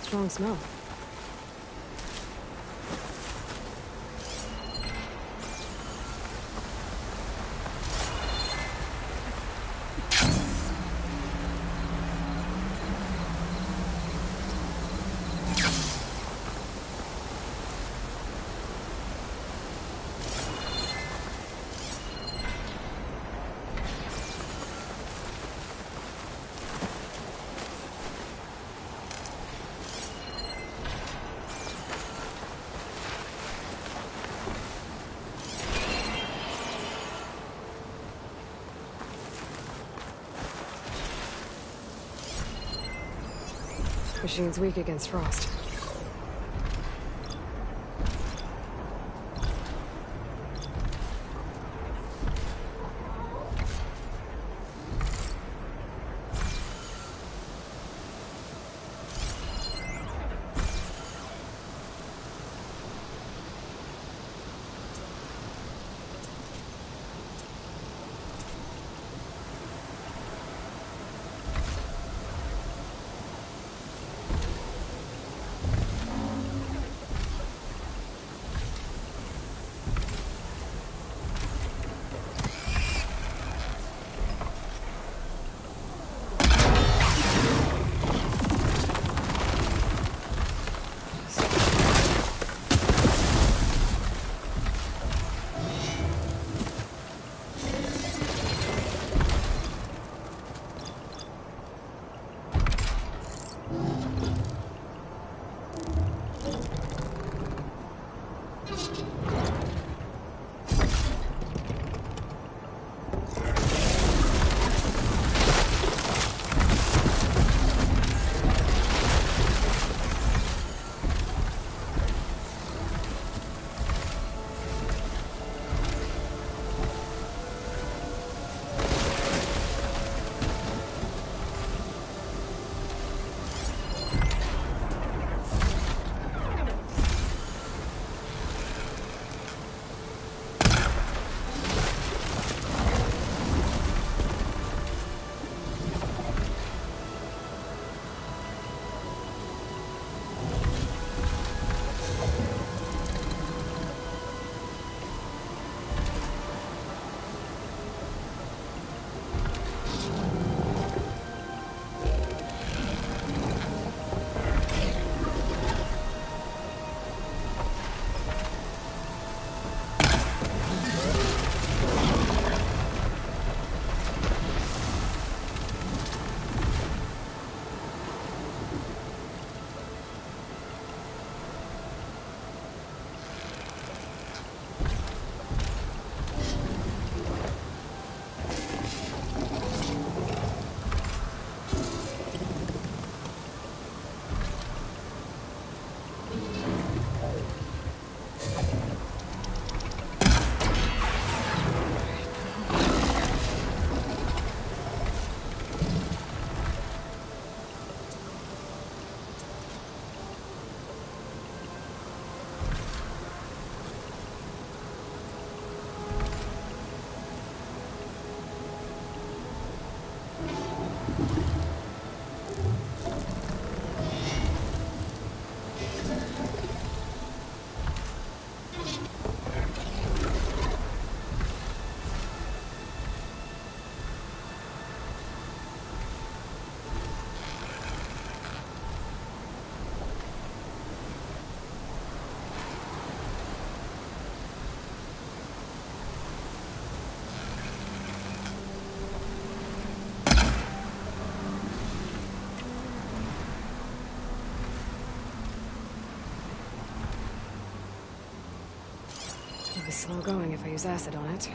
Strong smell. Machine's weak against frost. It'll be slow going if I use acid on it.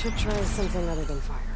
Should try something other than fire.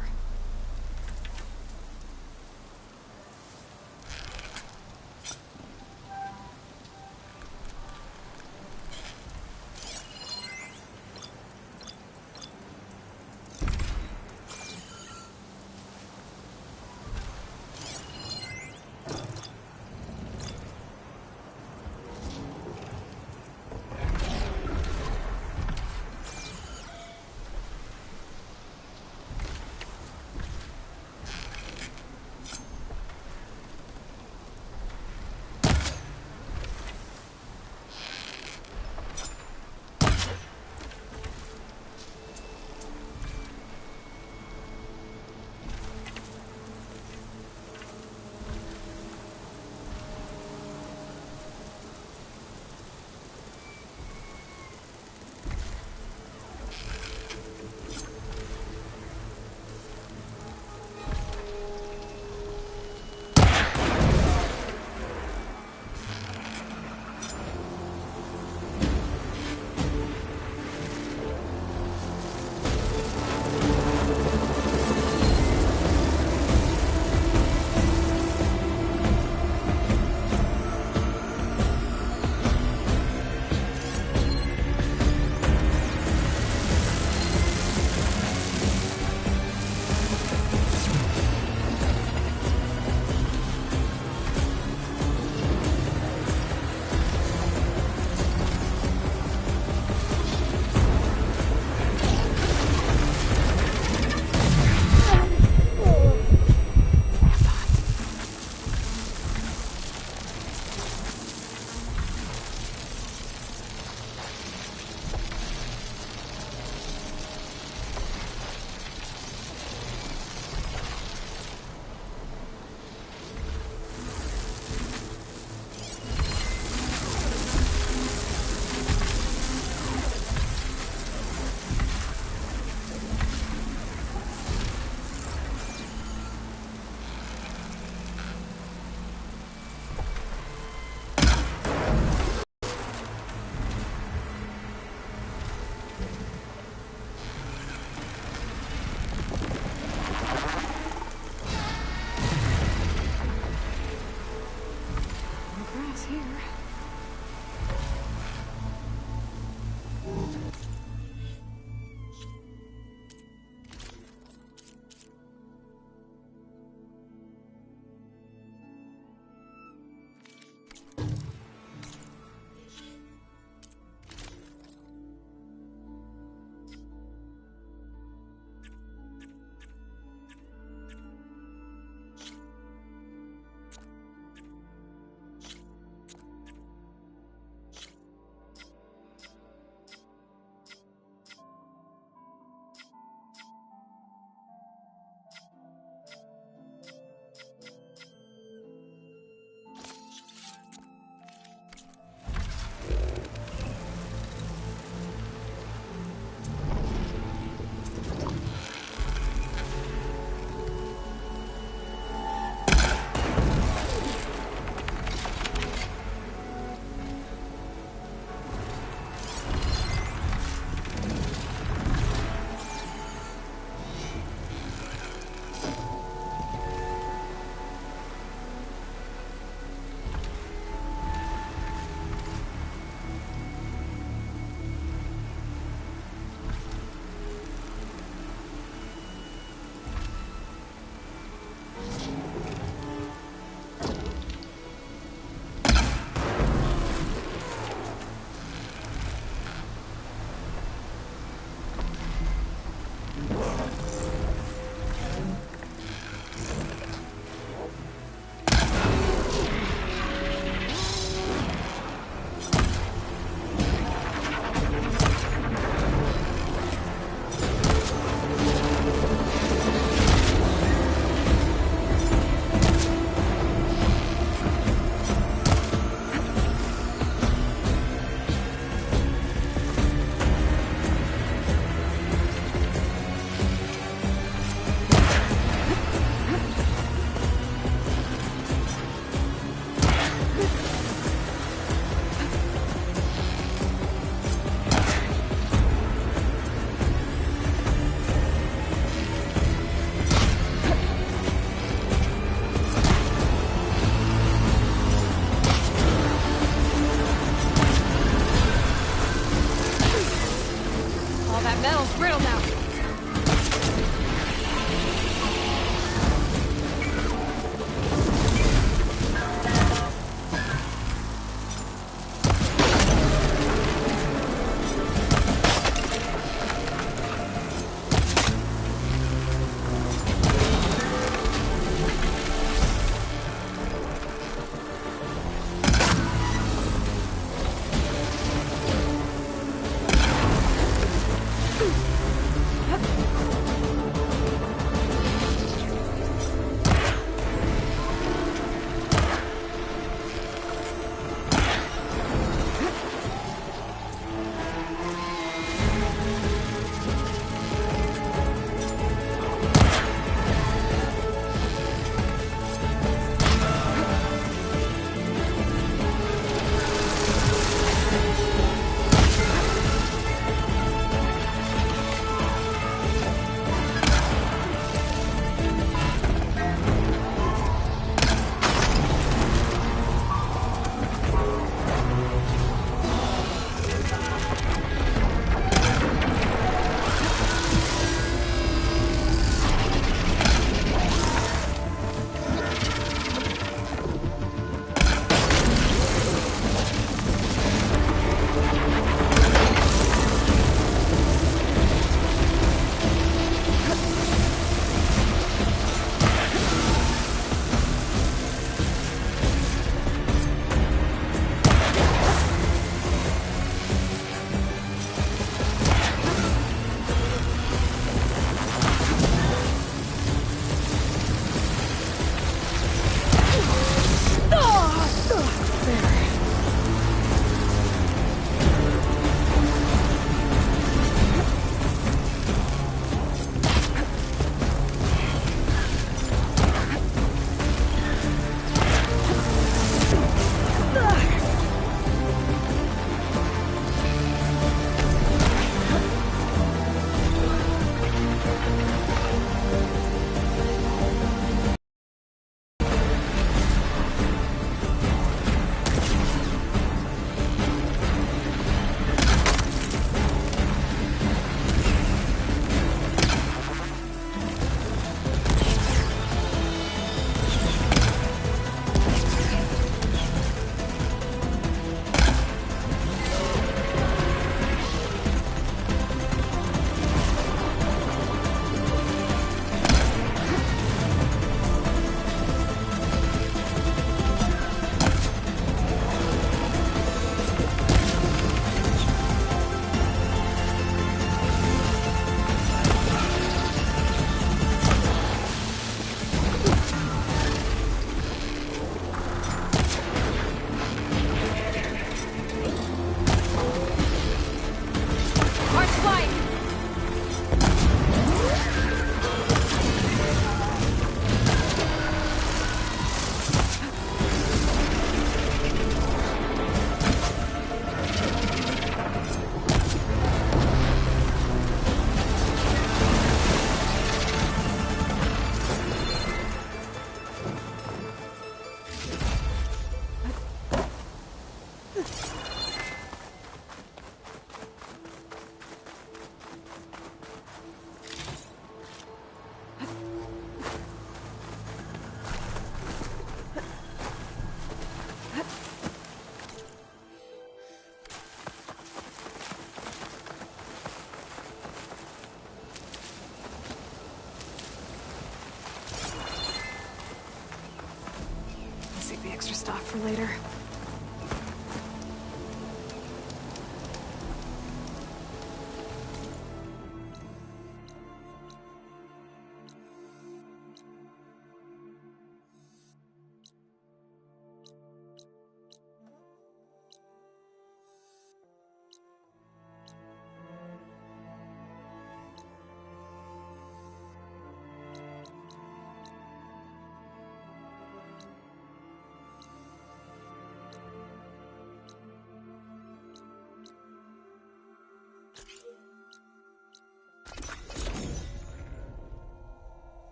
Extra stuff for later.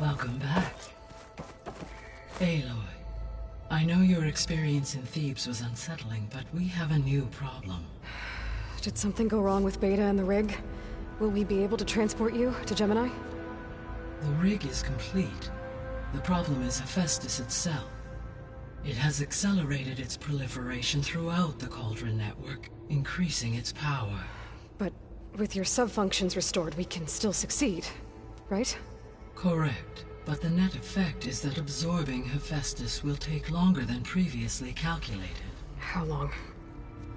Welcome back. Aloy, I know your experience in Thebes was unsettling, but we have a new problem. Did something go wrong with Beta and the rig? Will we be able to transport you to Gemini? The rig is complete. The problem is Hephaestus itself. It has accelerated its proliferation throughout the Cauldron network, increasing its power. But with your sub-functions restored, we can still succeed, right? Correct, but the net effect is that absorbing Hephaestus will take longer than previously calculated. How long?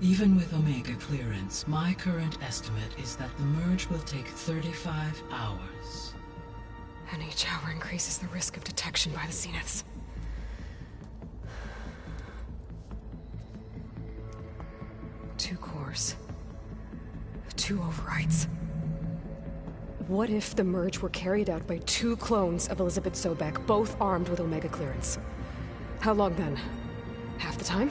Even with Omega clearance, my current estimate is that the merge will take 35 hours. And each hour increases the risk of detection by the Zeniths. Two cores. Two overrides. What if the merge were carried out by two clones of Elizabeth Sobek, both armed with Omega clearance? How long then? Half the time?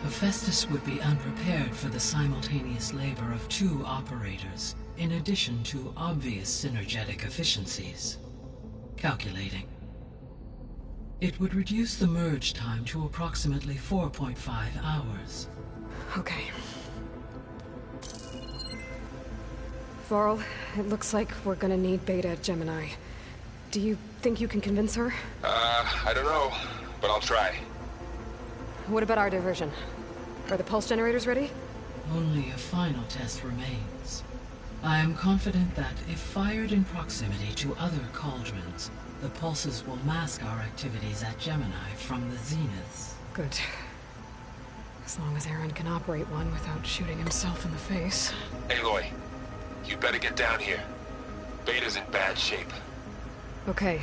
Hephaestus would be unprepared for the simultaneous labor of two operators, in addition to obvious synergetic efficiencies. Calculating. It would reduce the merge time to approximately 4.5 hours. Okay. Varl, it looks like we're gonna need Beta at Gemini. Do you think you can convince her? I don't know, but I'll try. What about our diversion? Are the pulse generators ready? Only a final test remains. I am confident that if fired in proximity to other cauldrons, the pulses will mask our activities at Gemini from the Zeniths. Good. As long as Aaron can operate one without shooting himself in the face. Aloy, you better get down here. Beta's in bad shape. Okay.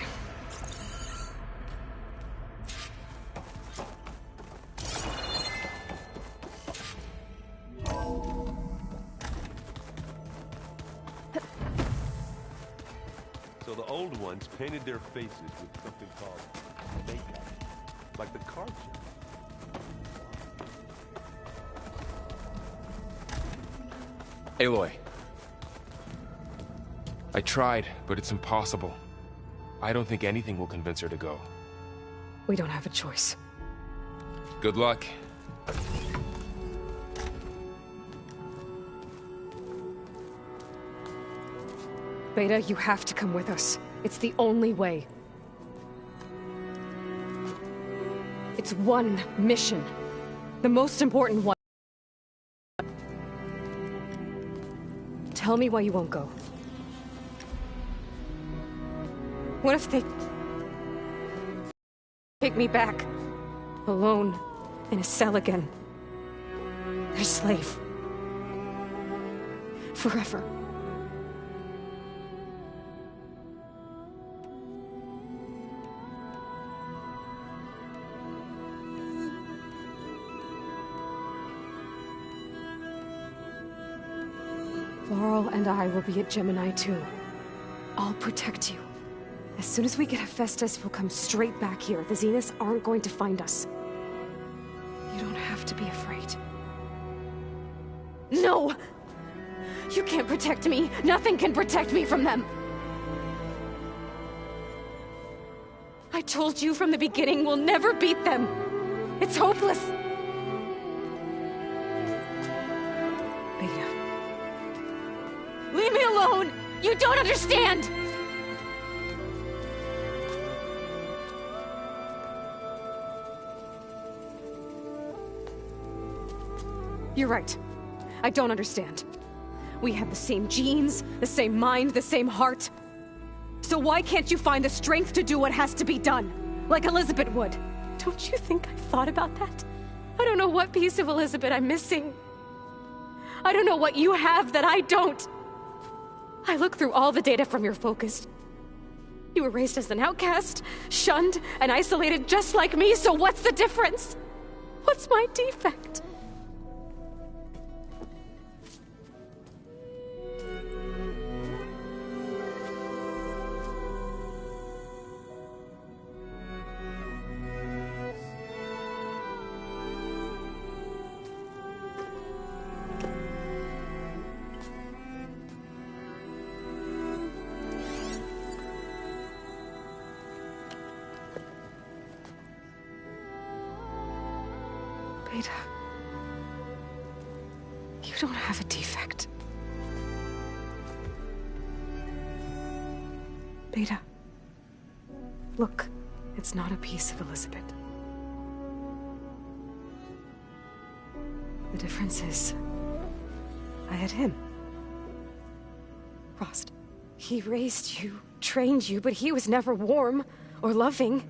So the old ones painted their faces with something called makeup, like the card show. Aloy. I tried, but it's impossible. I don't think anything will convince her to go. We don't have a choice. Good luck. Beta, you have to come with us. It's the only way. It's one mission. The most important one. Tell me why you won't go. What if they take me back? Alone, in a cell again. Their slave. Forever. Laurel and I will be at Gemini too. I'll protect you. As soon as we get Hephaestus, we'll come straight back here. The Zeniths aren't going to find us. You don't have to be afraid. No! You can't protect me. Nothing can protect me from them. I told you from the beginning we'll never beat them. It's hopeless. Beta. Leave me alone! You don't understand! You're right. I don't understand. We have the same genes, the same mind, the same heart. So why can't you find the strength to do what has to be done? Like Elizabeth would. Don't you think I've thought about that? I don't know what piece of Elizabeth I'm missing. I don't know what you have that I don't. I look through all the data from your focus. You were raised as an outcast, shunned, and isolated just like me, so what's the difference? What's my defect? Beta, you don't have a defect. Beta, look, it's not a piece of Elizabeth. The difference is, I had him. Frost. He raised you, trained you, but he was never warm or loving.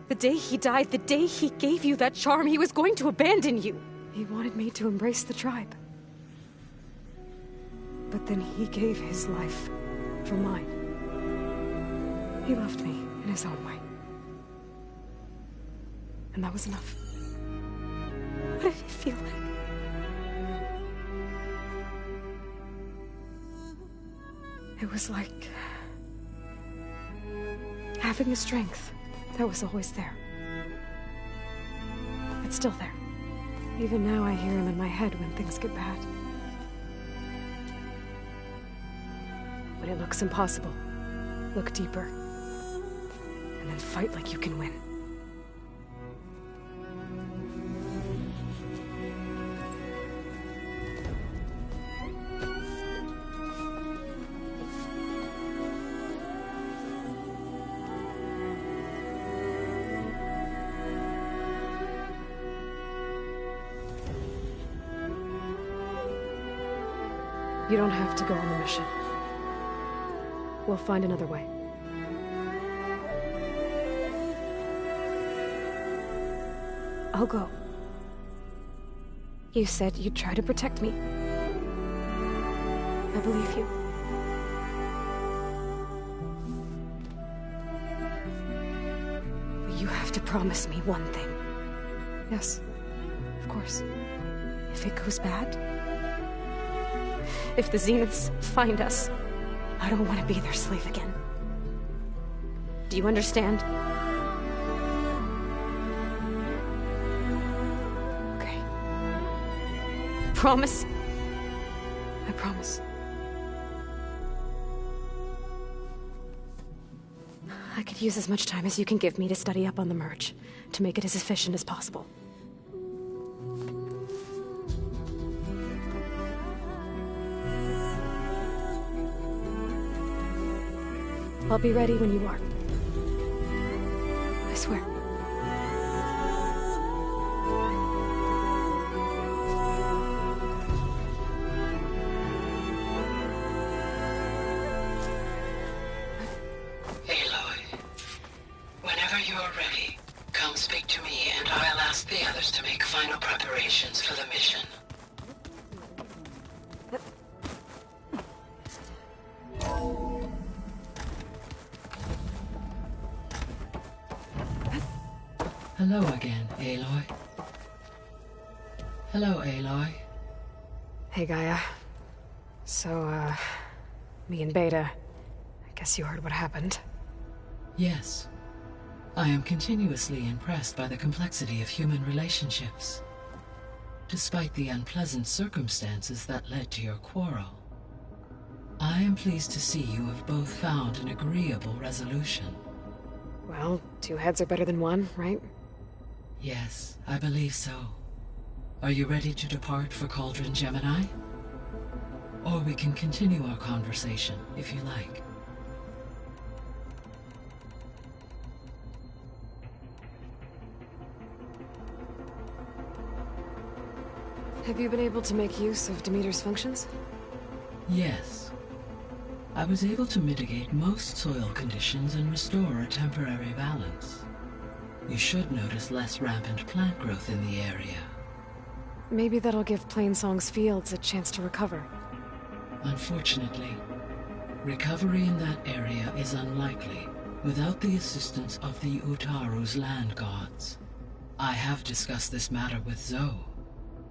The day he died, the day he gave you that charm, he was going to abandon you. He wanted me to embrace the tribe. But then he gave his life for mine. He loved me in his own way. And that was enough. What did it feel like? It was like having the strength that was always there. It's still there. Even now I hear him in my head when things get bad. When it looks impossible, look deeper. And then fight like you can win. You don't have to go on the mission. We'll find another way. I'll go. You said you'd try to protect me. I believe you. But you have to promise me one thing. Yes, of course. If it goes bad, if the Zeniths find us, I don't want to be their slave again. Do you understand? Okay. Promise? I promise. I could use as much time as you can give me to study up on the merge, to make it as efficient as possible. I'll be ready when you are. I swear. Aloy, whenever you are ready, come speak to me and I'll ask the others to make final preparations for the mission. Hello again, Aloy. Hello, Aloy. Hey, Gaia. So, me and Beta, I guess you heard what happened. Yes. I am continuously impressed by the complexity of human relationships. Despite the unpleasant circumstances that led to your quarrel, I am pleased to see you have both found an agreeable resolution. Well, two heads are better than one, right? Yes, I believe so. Are you ready to depart for Cauldron Gemini? Or we can continue our conversation, if you like. Have you been able to make use of Demeter's functions? Yes. I was able to mitigate most soil conditions and restore a temporary balance. You should notice less rampant plant growth in the area. Maybe that'll give Plainsong's fields a chance to recover. Unfortunately, recovery in that area is unlikely without the assistance of the Utaru's land gods. I have discussed this matter with Zoe.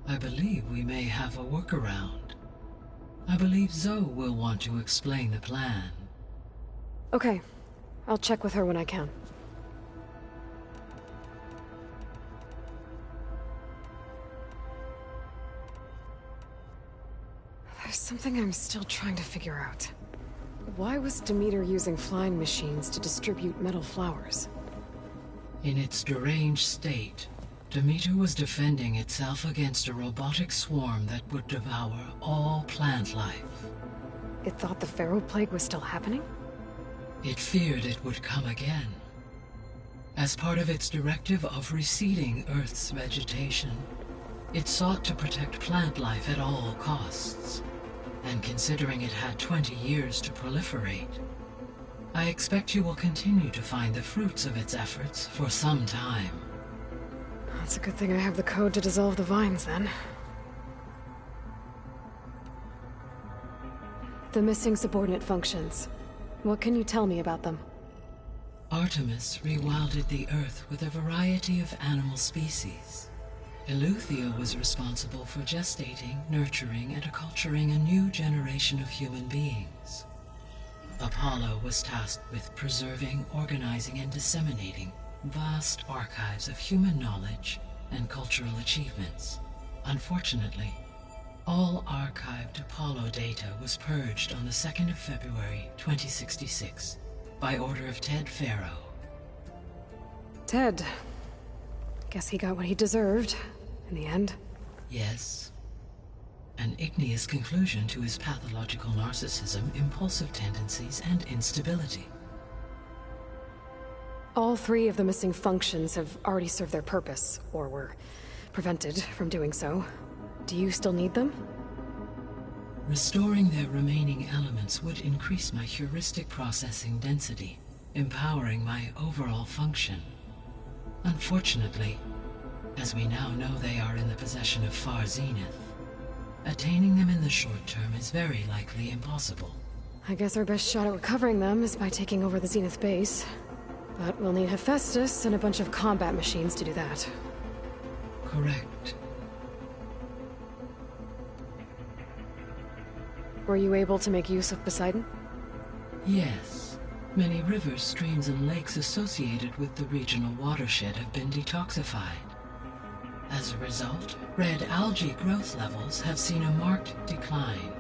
I believe we may have a workaround. I believe Zoe will want to explain the plan. Okay. I'll check with her when I can. There's something I'm still trying to figure out. Why was Demeter using flying machines to distribute metal flowers? In its deranged state, Demeter was defending itself against a robotic swarm that would devour all plant life. It thought the Pharaoh Plague was still happening? It feared it would come again. As part of its directive of receding Earth's vegetation, it sought to protect plant life at all costs. And considering it had 20 years to proliferate, I expect you will continue to find the fruits of its efforts for some time. That's a good thing I have the code to dissolve the vines, then. The missing subordinate functions. What can you tell me about them? Artemis rewilded the Earth with a variety of animal species. Eleuthia was responsible for gestating, nurturing, and acculturating a new generation of human beings. Apollo was tasked with preserving, organizing, and disseminating vast archives of human knowledge and cultural achievements. Unfortunately, all archived Apollo data was purged on the 2nd of February, 2066, by order of Ted Faro. Ted. Guess he got what he deserved, in the end. Yes. An igneous conclusion to his pathological narcissism, impulsive tendencies, and instability. All three of the missing functions have already served their purpose, or were prevented from doing so. Do you still need them? Restoring their remaining elements would increase my heuristic processing density, empowering my overall function. Unfortunately, as we now know they are in the possession of Far Zenith, attaining them in the short term is very likely impossible. I guess our best shot at recovering them is by taking over the Zenith base. But we'll need Hephaestus and a bunch of combat machines to do that. Correct. Were you able to make use of Poseidon? Yes. Many rivers, streams, and lakes associated with the regional watershed have been detoxified. As a result, red algae growth levels have seen a marked decline.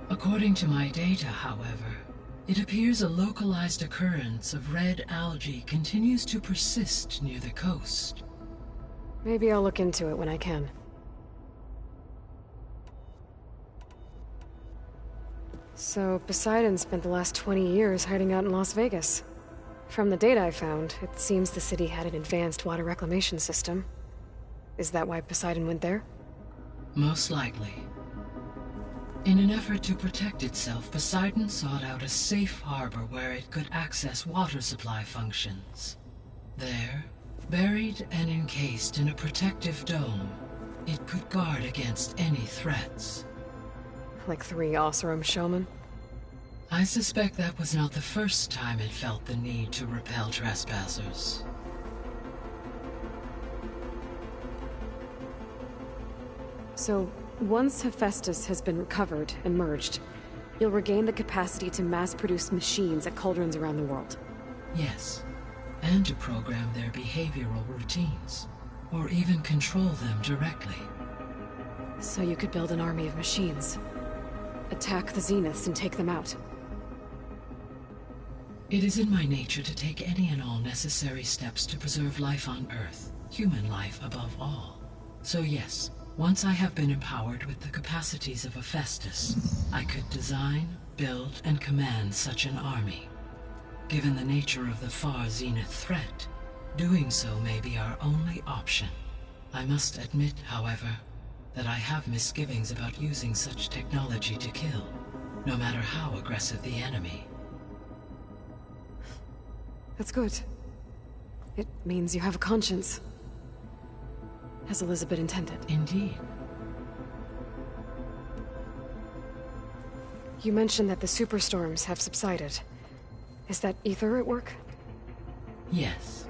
According to my data, however, it appears a localized occurrence of red algae continues to persist near the coast. Maybe I'll look into it when I can. So, Poseidon spent the last 20 years hiding out in Las Vegas. From the data I found, it seems the city had an advanced water reclamation system. Is that why Poseidon went there? Most likely. In an effort to protect itself, Poseidon sought out a safe harbor where it could access water supply functions. There, buried and encased in a protective dome, it could guard against any threats. Like 3 Oseram showmen? I suspect that was not the first time it felt the need to repel trespassers. So, Once Hephaestus has been recovered and merged, you'll regain the capacity to mass-produce machines at cauldrons around the world. Yes, and to program their behavioral routines, or even control them directly. So you could build an army of machines. Attack the Zeniths and take them out. It is in my nature to take any and all necessary steps to preserve life on Earth, human life above all. So yes, once I have been empowered with the capacities of Hephaestus, I could design, build, and command such an army. Given the nature of the far Zenith threat, doing so may be our only option. I must admit, however, that I have misgivings about using such technology to kill, no matter how aggressive the enemy. That's good. It means you have a conscience. As Elizabeth intended. Indeed. You mentioned that the superstorms have subsided. Is that Ether at work? Yes.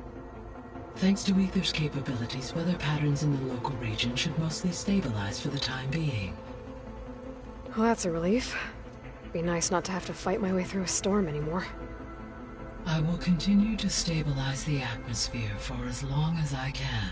Thanks to Ether's capabilities, weather patterns in the local region should mostly stabilize for the time being. Well, that's a relief. Be nice not to have to fight my way through a storm anymore. I will continue to stabilize the atmosphere for as long as I can.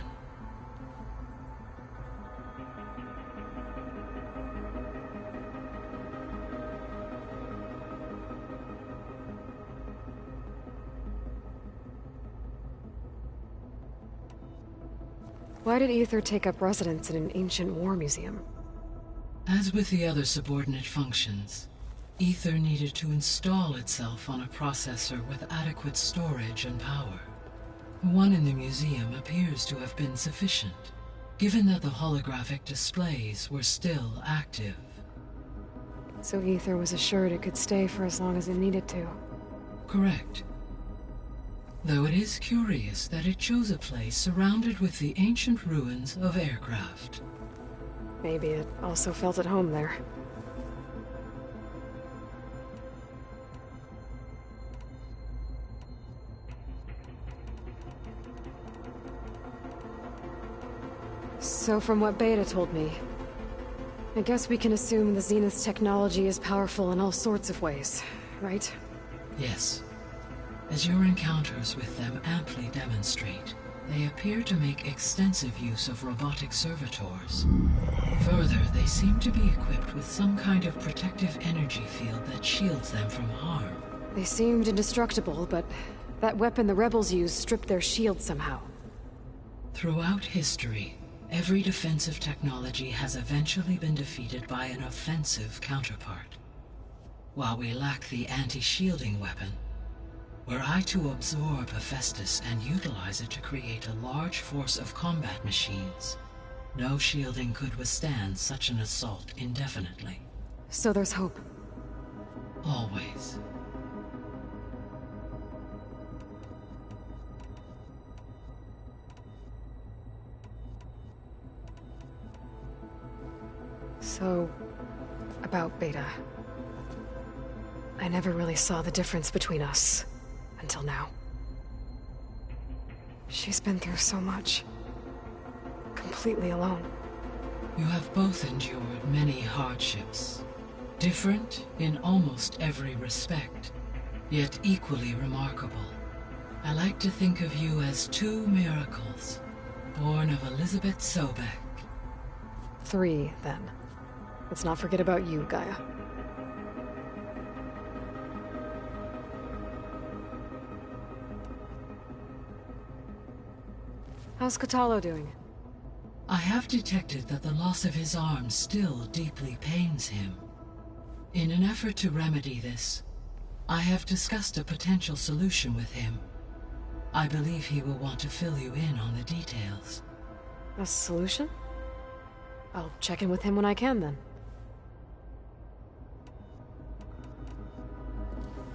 Why did Ether take up residence in an ancient war museum? As with the other subordinate functions, Ether needed to install itself on a processor with adequate storage and power. One in the museum appears to have been sufficient, given that the holographic displays were still active. So Ether was assured it could stay for as long as it needed to. Correct. Though it is curious that it chose a place surrounded with the ancient ruins of aircraft. Maybe it also felt at home there. So from what Beta told me, I guess we can assume the Zenith's technology is powerful in all sorts of ways, right? Yes. As your encounters with them amply demonstrate, they appear to make extensive use of robotic servitors. Further, they seem to be equipped with some kind of protective energy field that shields them from harm. They seemed indestructible, but that weapon the rebels used stripped their shield somehow. Throughout history, every defensive technology has eventually been defeated by an offensive counterpart. While we lack the anti-shielding weapon, were I to absorb Hephaestus and utilize it to create a large force of combat machines, no shielding could withstand such an assault indefinitely. So there's hope. Always. So, about Beta. I never really saw the difference between us. Until now. She's been through so much. Completely alone. You have both endured many hardships. Different in almost every respect, yet equally remarkable. I like to think of you as two miracles, born of Elizabeth Sobek. 3, then. Let's not forget about you, Gaia. How's Catalo doing? I have detected that the loss of his arm still deeply pains him. In an effort to remedy this, I have discussed a potential solution with him. I believe he will want to fill you in on the details. A solution? I'll check in with him when I can, then.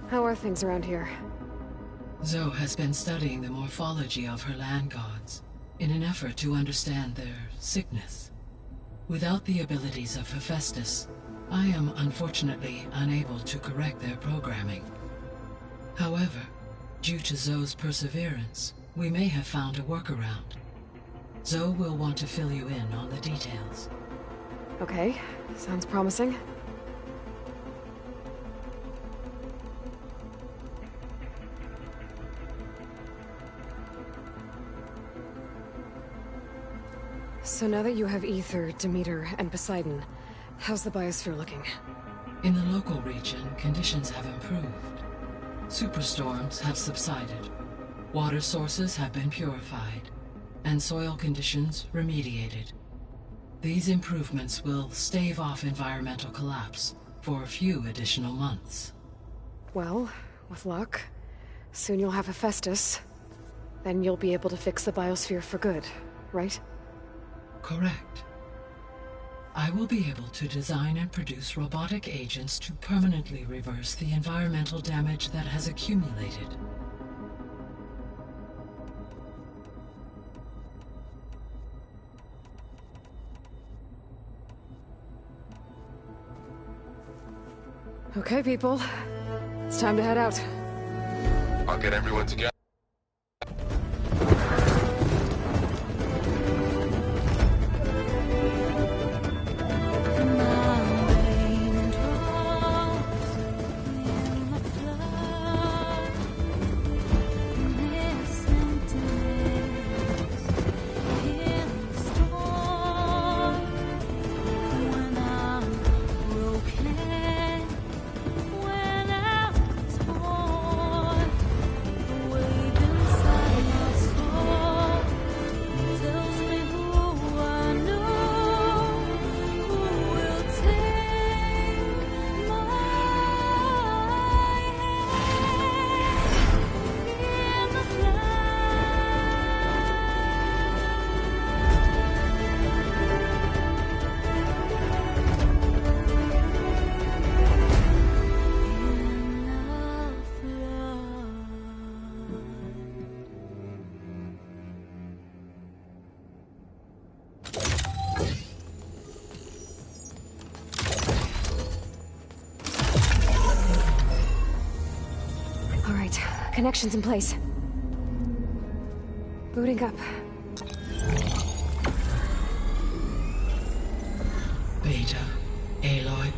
How are things around here? Zoe has been studying the morphology of her land gods in an effort to understand their sickness. Without the abilities of Hephaestus, I am unfortunately unable to correct their programming. However, due to Zoe's perseverance, we may have found a workaround. Zoe will want to fill you in on the details. Okay, sounds promising. So now that you have Ether, Demeter, and Poseidon, how's the biosphere looking? In the local region, conditions have improved. Superstorms have subsided. Water sources have been purified, and soil conditions remediated. These improvements will stave off environmental collapse for a few additional months. Well, with luck, soon you'll have Hephaestus. Then you'll be able to fix the biosphere for good, right? Correct. I will be able to design and produce robotic agents to permanently reverse the environmental damage that has accumulated. Okay, people. It's time to head out. I'll get everyone together. Connections in place. Booting up. Beta, Aloy.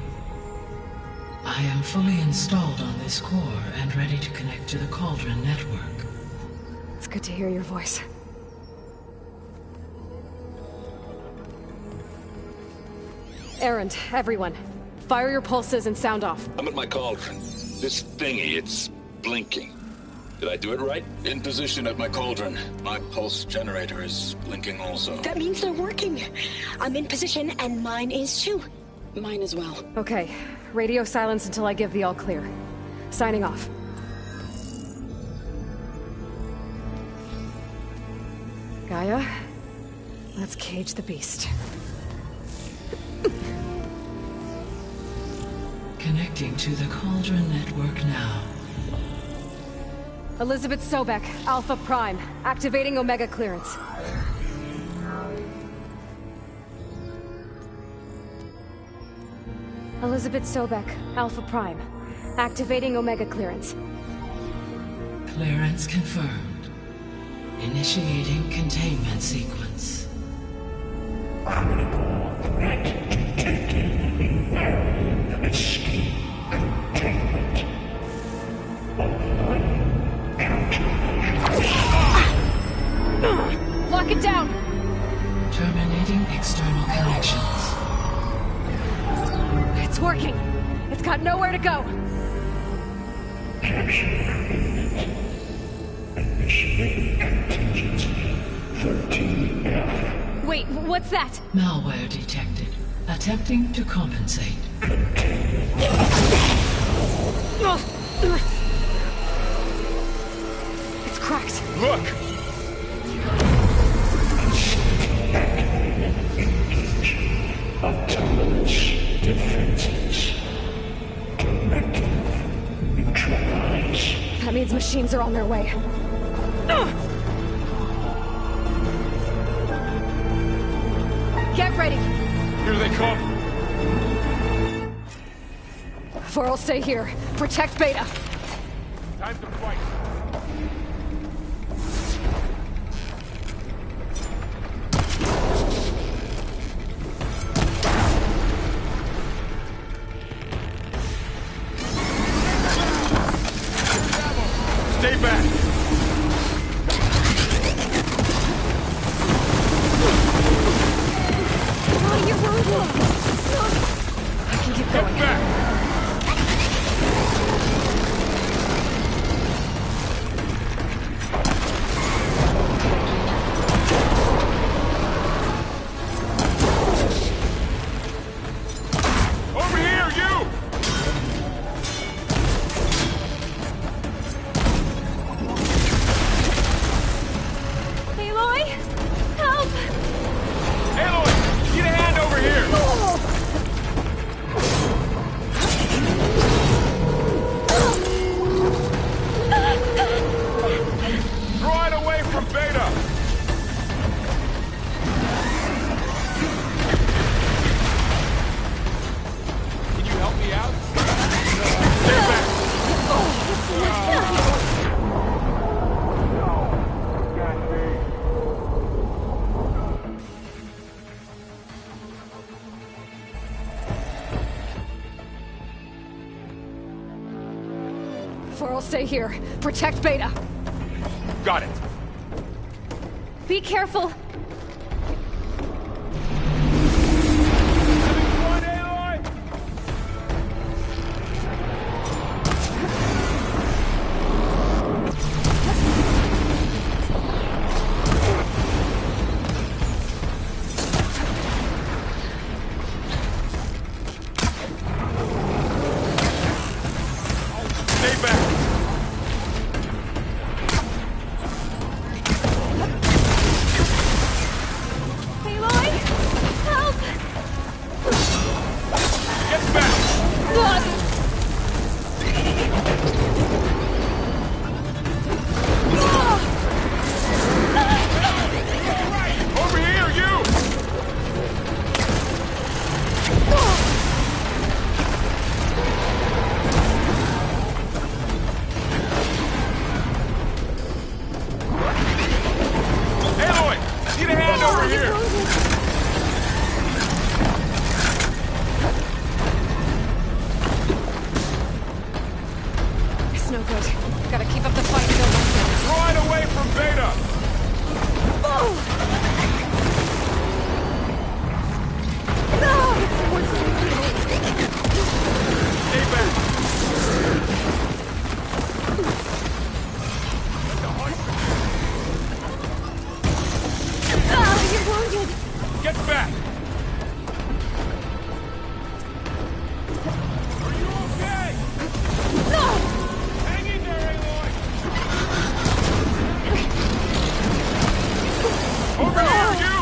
I am fully installed on this core and ready to connect to the Cauldron network. It's good to hear your voice. Errand, everyone. Fire your pulses and sound off. I'm at my cauldron. This thingy, it's blinking. Did I do it right? In position at my cauldron. My pulse generator is blinking also. That means they're working. I'm in position and mine is too. Mine as well. Okay. Radio silence until I give the all clear. Signing off. Gaia, let's cage the beast. Connecting to the Cauldron network now. Elizabeth Sobek, Alpha Prime, activating Omega clearance. Elizabeth Sobek, Alpha Prime, activating Omega clearance. Clearance confirmed. Initiating containment sequence. Critical threat detected. Imperative escape containment. Lock it down! Terminating external connections. It's working! It's got nowhere to go! Capture imminent. Initiating contingency 13F. Wait, what's that? Malware detected. Attempting to compensate. It's cracked. Look! Engage. Autonomous defenses. Directive neutralize. That means machines are on their way. Get ready! Here they come! Vor'll stay here. Protect Beta. Time to fight! stay here. Protect Beta. Got it. Be careful. One, Aloy! Stay back! Aloy! Help! Get back! Over here, you! Aloy! Need a hand over here! It's no good. Gotta keep up the fight until next Throw it away from Beta! Stay back! You're wounded! Get back! Are you okay? Hang in there, Aloy! Over here, you!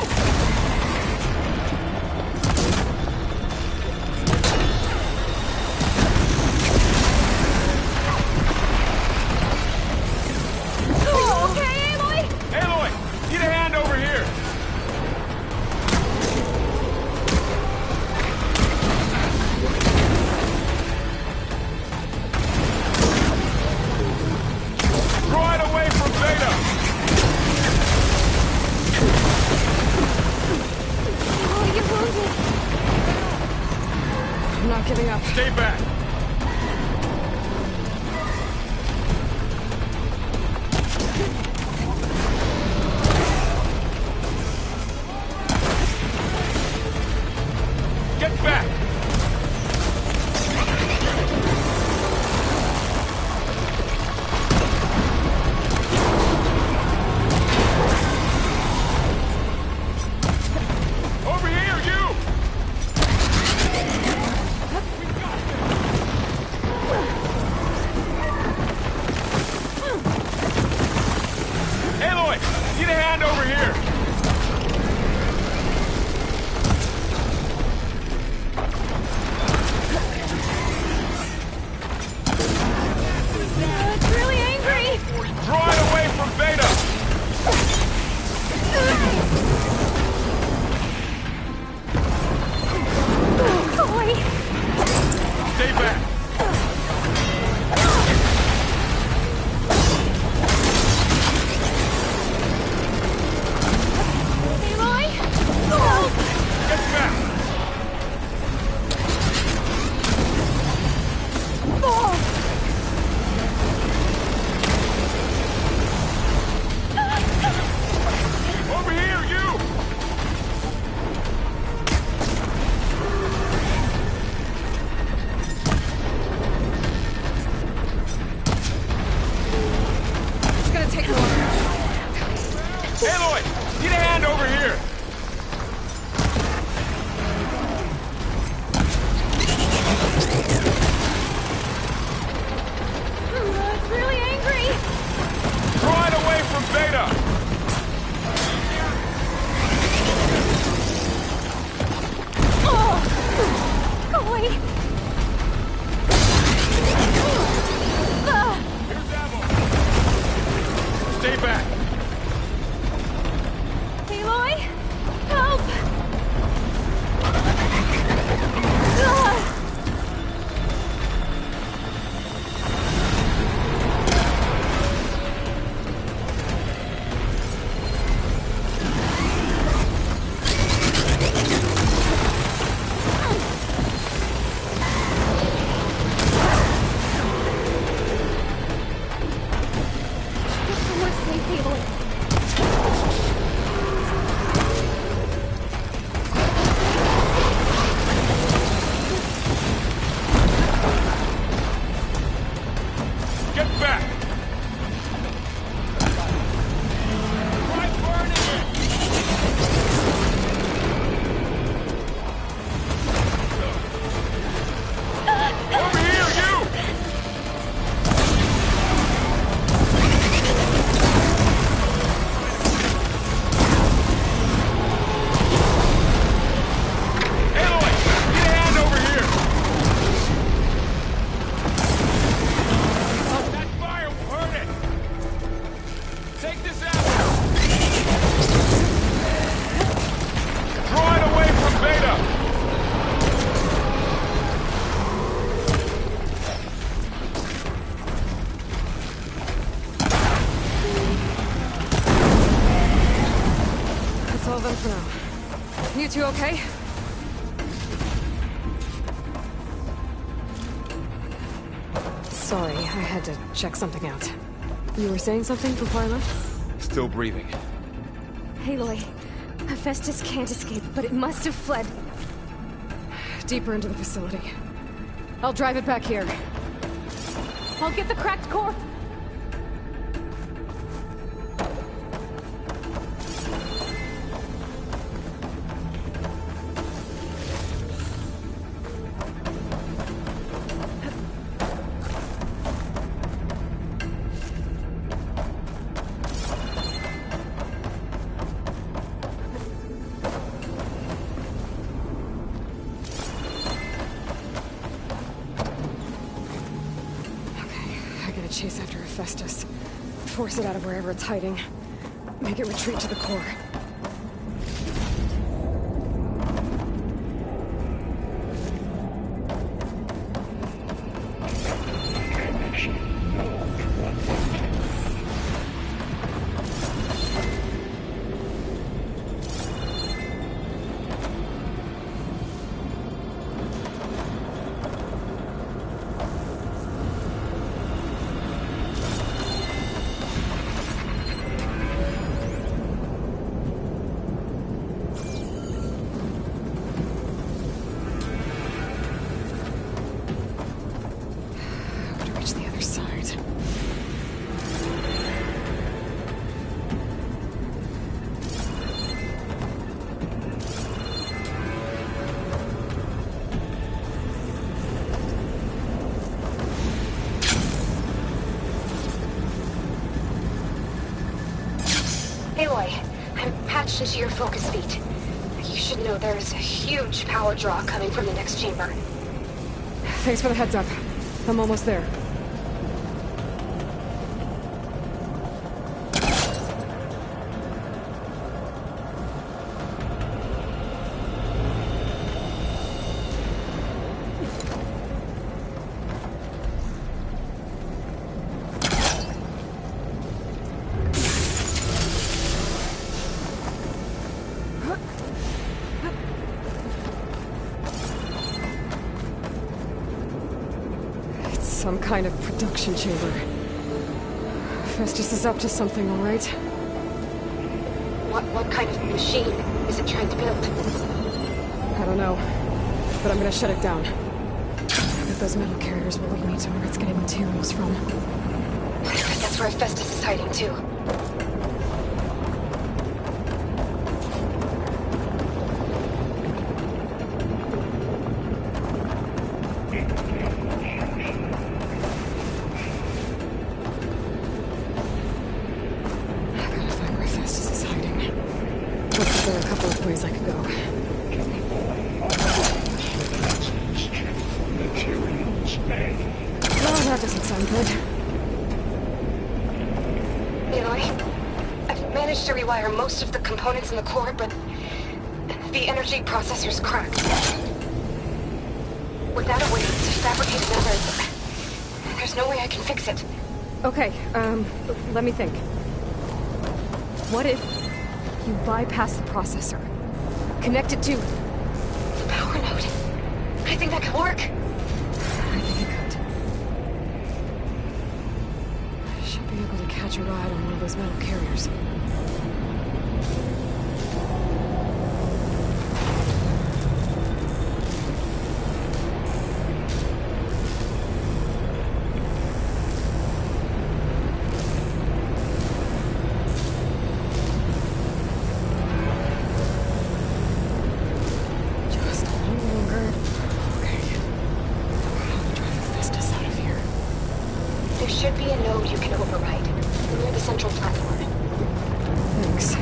Okay, Aloy? Aloy! Need a hand over here! Throw it away from Beta! Oh, you're wounded. I'm not giving up. Stay back! Get back! Over here, you! We got this! That's all of them for now. You two okay? Sorry, I had to check something out. You were saying something before I left? Still breathing. Aloy, Hephaestus can't escape, but it must have fled. Deeper into the facility. I'll drive it back here. I'll get the cracked core! Chase after Hephaestus. Force it out of wherever it's hiding. Make it retreat to the core. Aloy, I'm patched into your focus feed. You should know there's a huge power draw coming from the next chamber. Thanks for the heads up. I'm almost there. Some kind of production chamber. Festus is up to something, all right? What kind of machine is it trying to build? I don't know, but I'm gonna shut it down. If those metal carriers will lead me to where it's getting materials from. That's where Festus is hiding too. There are a couple of ways I could go. Oh, that doesn't sound good. Aloy, I've managed to rewire most of the components in the core, but the energy processor's cracked. Without a way to fabricate another, there's no way I can fix it. Okay, let me think. What if you bypass the processor? Connect it to the power node. I think that could work. I think it could. I should be able to catch a ride on one of those metal carriers. Should be a node you can override near the central platform. Thanks.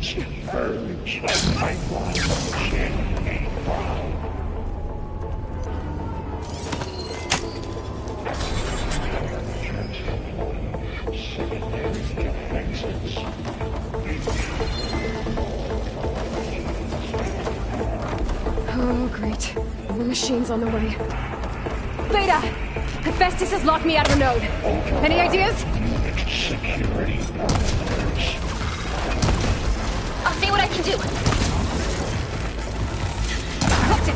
It emerge a pipeline of genuine crime. Secondary defenses. Oh, great. The machine's on the way. Beta! Hephaestus has locked me out of a node. Any ideas? Security parameters. I'll see what I can do. Hooked it!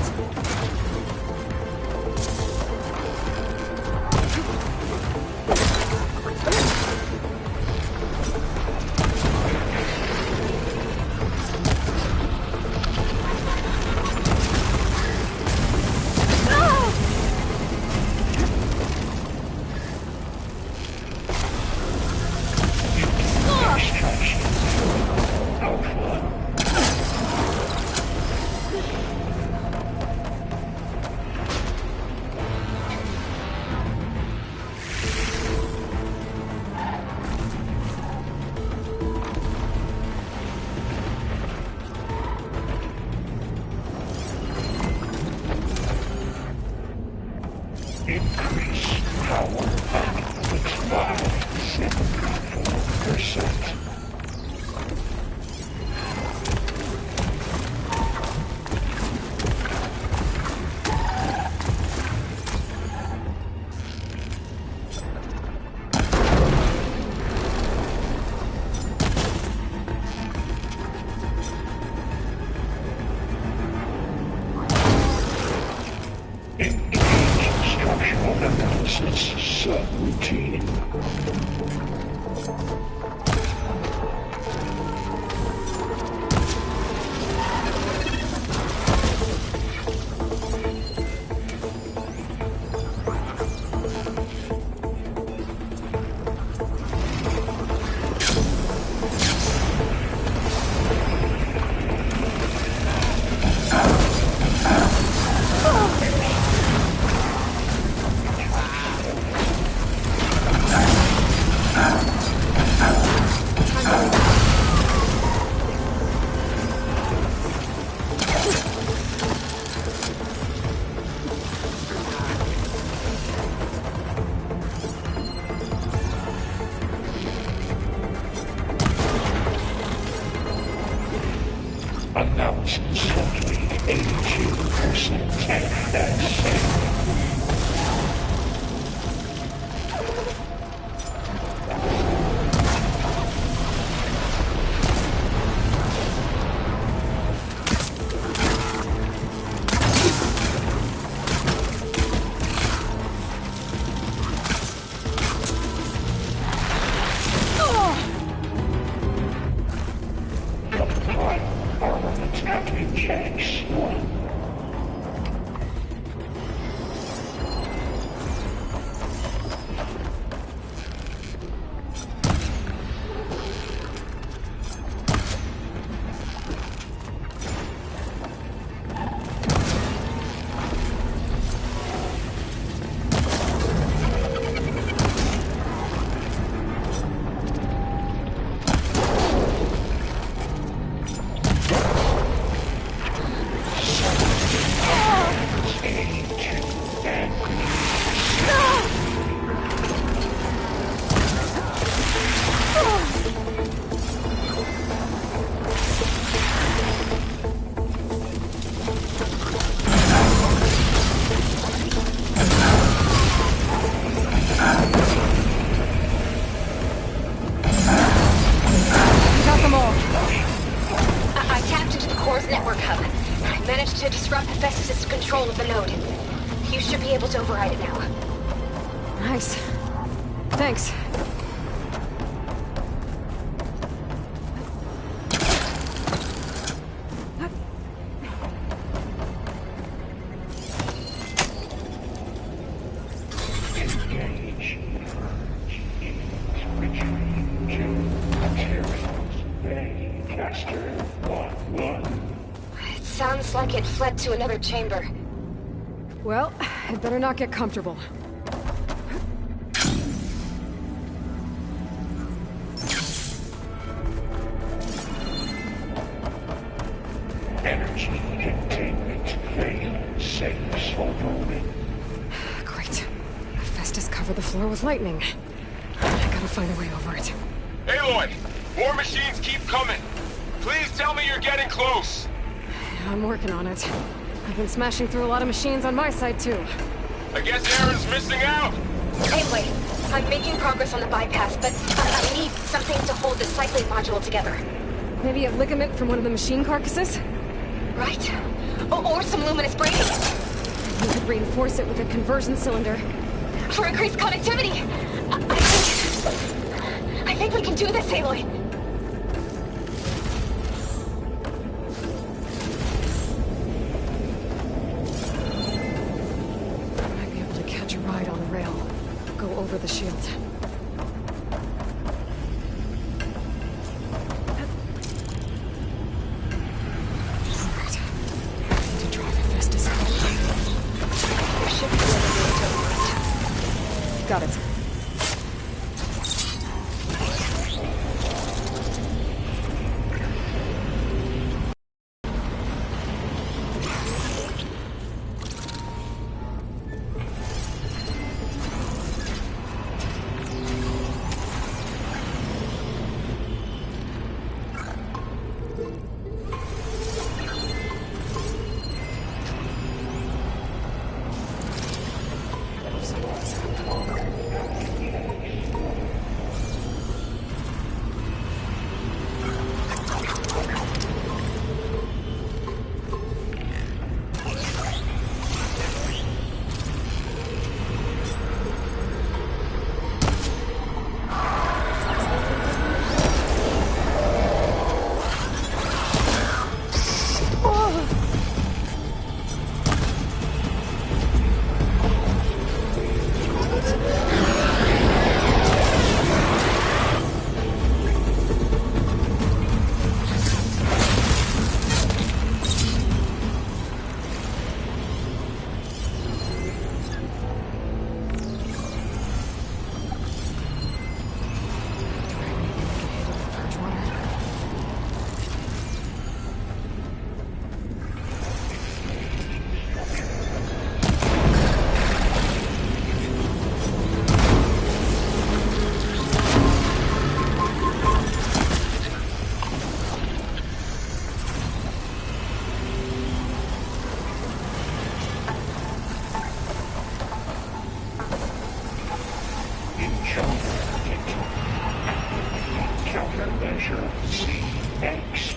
Increase power up to 5.4%. Structural analysis subroutine. Announce simply 82% tech that's attacking checks. Network hub. I managed to disrupt Hephaestus' control of the node. You should be able to override it now. Nice. Thanks. Engage. Retreat to materials. Bay Caster 1-1. It sounds like it fled to another chamber. Well, I'd better not get comfortable. Energy containment failed. Safe for moment. Great. Festus covered the floor with lightning. I gotta find a way over it. Aloy! More machines keep coming! Please tell me you're getting close! I'm working on it. I've been smashing through a lot of machines on my side, too. I guess Aaron's missing out! Anyway, I'm making progress on the bypass, but I need something to hold the cycling module together. Maybe a ligament from one of the machine carcasses? Right? Or some luminous braiding. You could reinforce it with a conversion cylinder. For increased connectivity! I think we can do this, Aloy. I might be able to catch a ride on the rail. Go over the shield. Alright. I need to drive Festus out. There should be another way to operate. Got it. Countermeasure CX.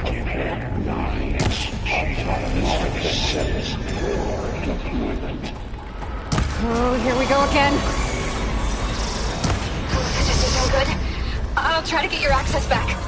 Compare 9X. Autonomous says for deployment. Oh, here we go again. This isn't good. I'll try to get your access back.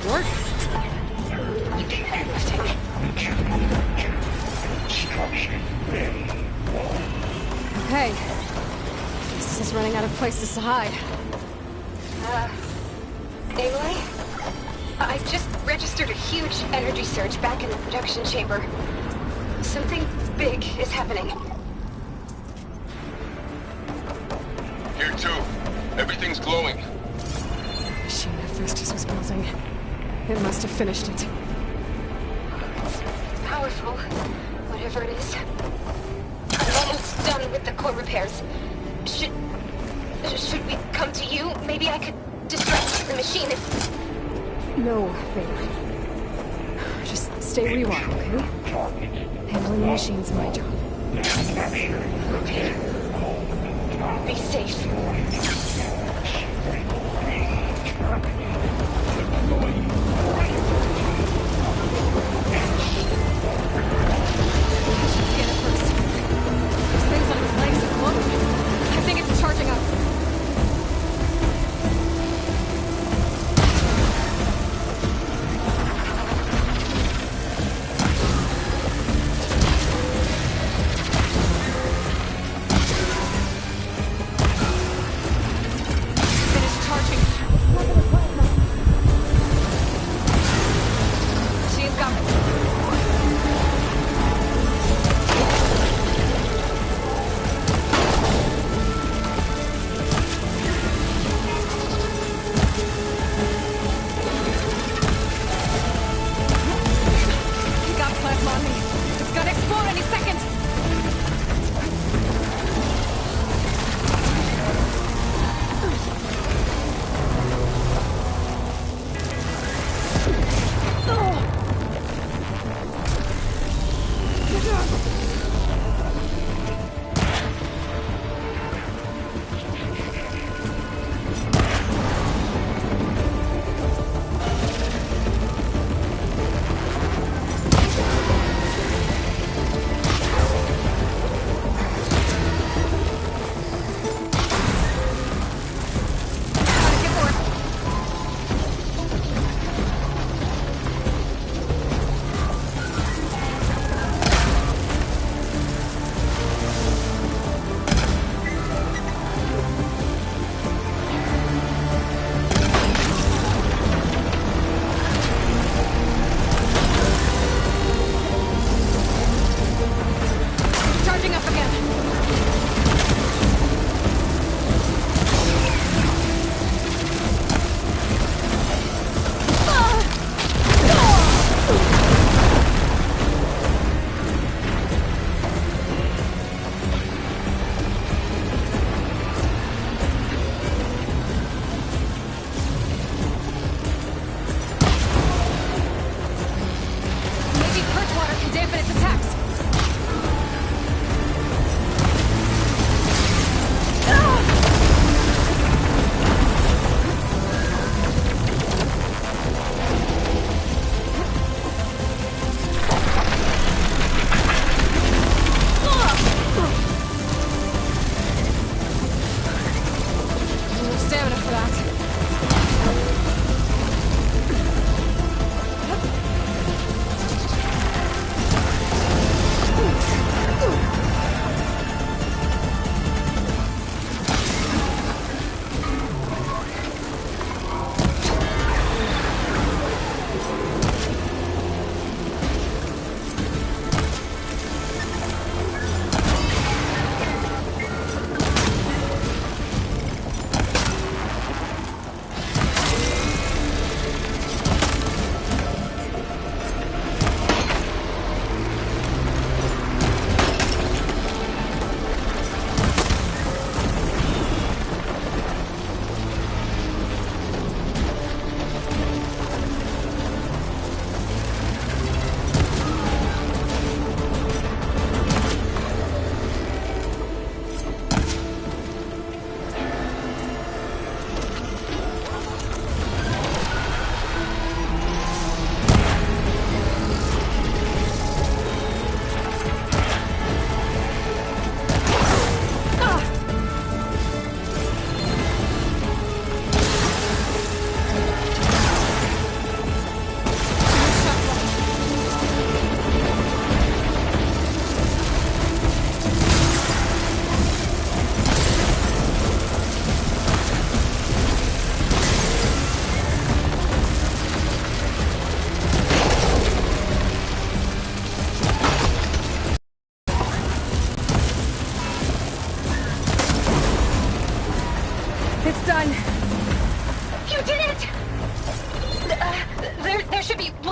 Work? Okay. This is running out of places to hide. Aloy? I just registered a huge energy surge back in the production chamber. Something big is happening. Here too. Everything's glowing. The machine Hephaestus was building. It must have finished it. It's powerful, whatever it is. I'm almost done with the core repairs. Should we come to you? Maybe I could distract the machine if... No, Vader. Just stay where you are, okay? Handling the machine's my job. Okay. Be safe. Scan it first. Those things on his legs are glowing. I think it's charging up. Finish charging.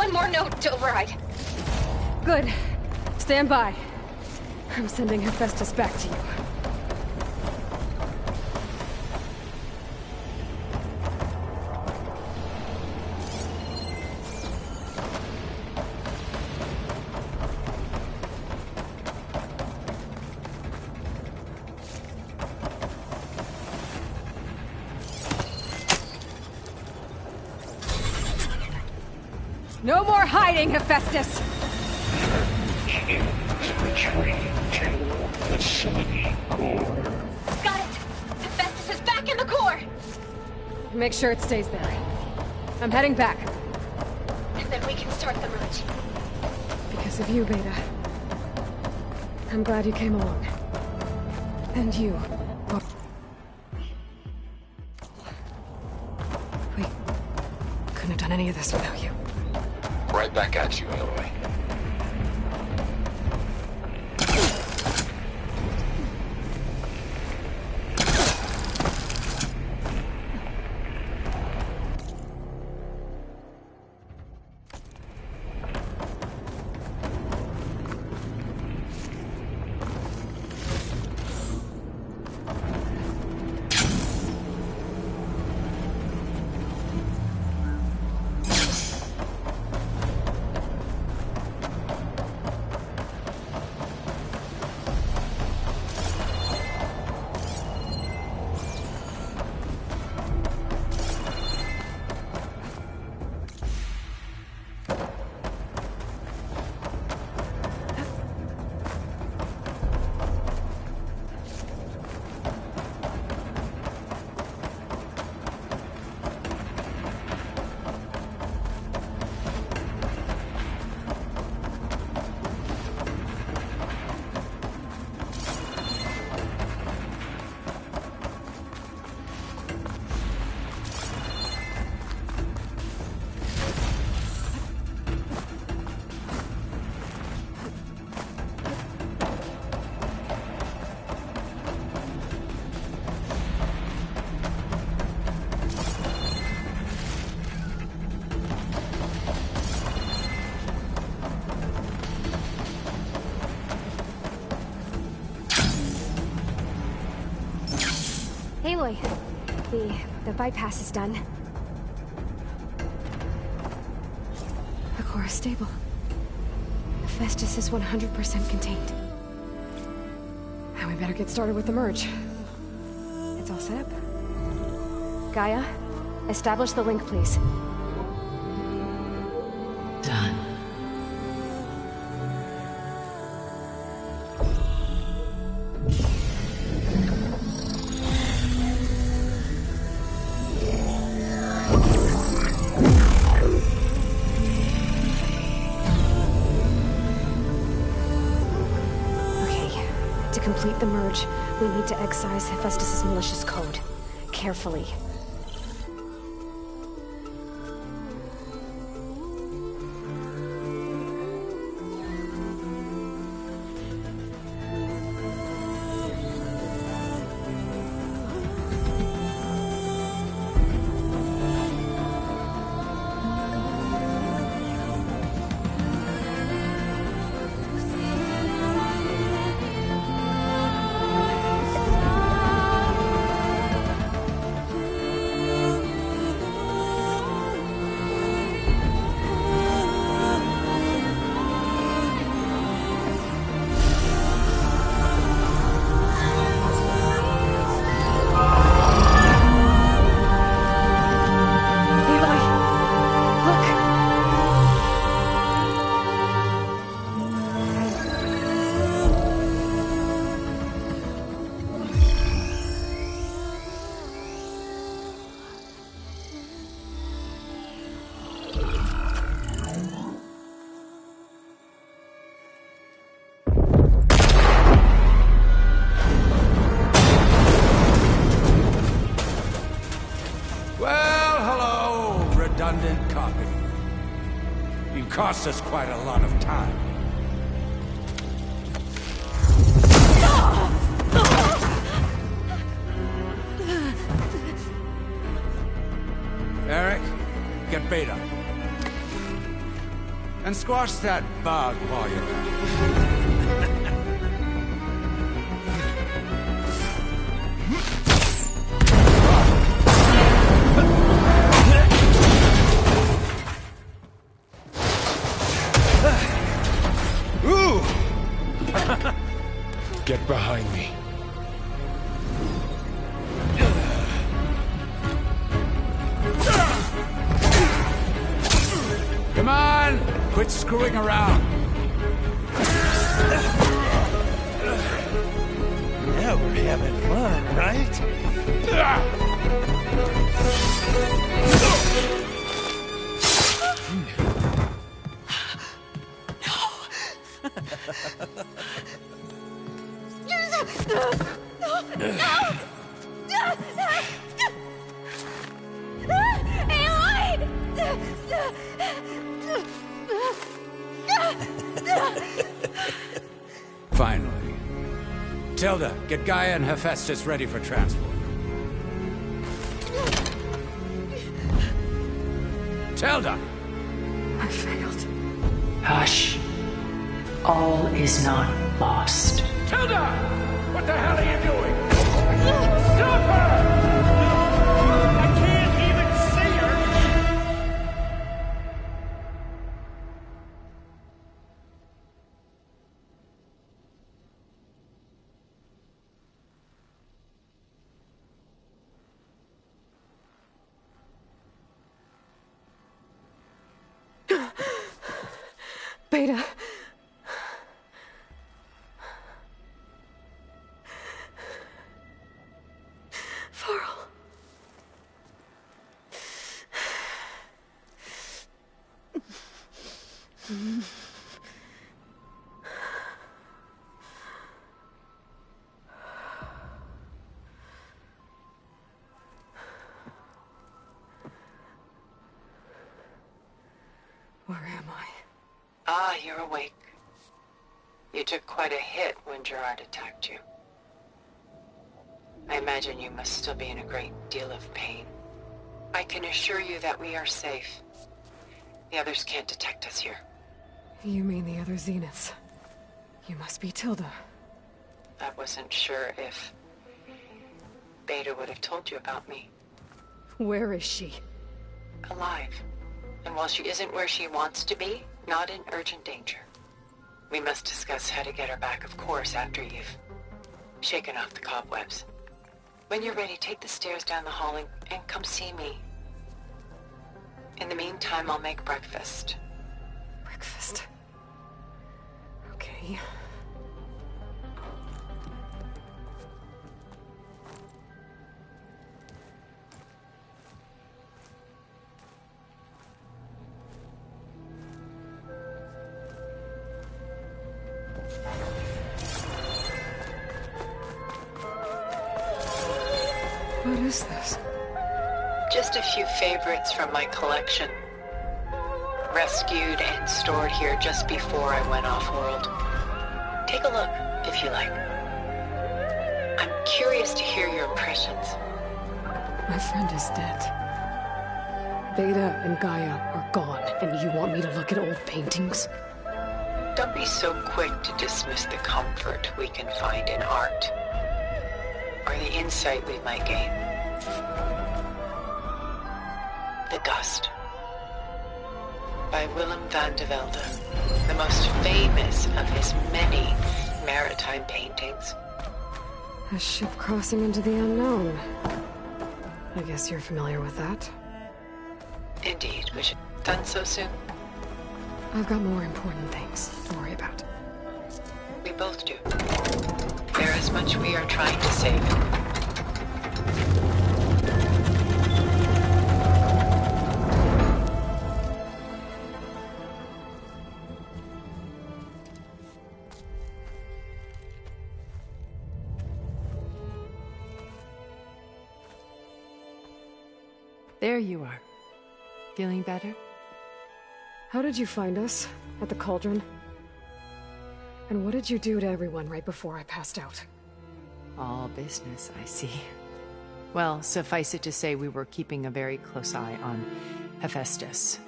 one more node to override. Good. Stand by. I'm sending Hephaestus back to you. No more hiding, Hephaestus! Retreat to the city core. Got it! Hephaestus is back in the core! Make sure it stays there. I'm heading back. And then we can start the merge. Because of you, Beta. I'm glad you came along. And you. We couldn't have done any of this without you. Right back at you, Aloy. Aloy, the bypass is done. The core is stable. Hephaestus is 100% contained. Now we better get started with the merge. It's all set up. Gaia, establish the link, please. Done. To complete the merge, we need to excise Hephaestus' malicious code. Carefully. redundant copy. You cost us quite a lot of time. Eric, get Beta. And squash that bug while you're at it. Ooh! Get behind me. Come on! Quit screwing around. Now we're having fun, right? Finally. Tilda, get Gaia and Hephaestus ready for transport. Tilda! I failed. Hush. All is not lost. Tilda! What the hell are you doing? Stop her! I can't even see her! Beta. Farrell. Where am I? Ah, you're awake. You took quite a hit when Gerard attacked you. I imagine you must still be in a great deal of pain. I can assure you that we are safe. The others can't detect us here. You mean the other Zeniths? You must be Tilda. I wasn't sure if Beta would have told you about me. Where is she? Alive. And while she isn't where she wants to be, not in urgent danger. We must discuss how to get her back, of course, after you've shaken off the cobwebs. When you're ready, take the stairs down the hall and come see me. In the meantime, I'll make breakfast. Breakfast. Okay. What is this? Just a few favorites from my collection. Rescued and stored here just before I went off-world. Take a look, if you like. I'm curious to hear your impressions. My friend is dead. Beta and Gaia are gone, and you want me to look at old paintings? Don't be so quick to dismiss the comfort we can find in art. Or the insight we might gain. The Dust. By Willem van de Velde, the most famous of his many maritime paintings. A ship crossing into the unknown. I guess you're familiar with that. Indeed, was it done so soon? I've got more important things to worry about. We both do. There is much we are trying to save. There you are. Feeling better? How did you find us? At the cauldron? And what did you do to everyone right before I passed out? All business, I see. Well, suffice it to say we were keeping a very close eye on Hephaestus.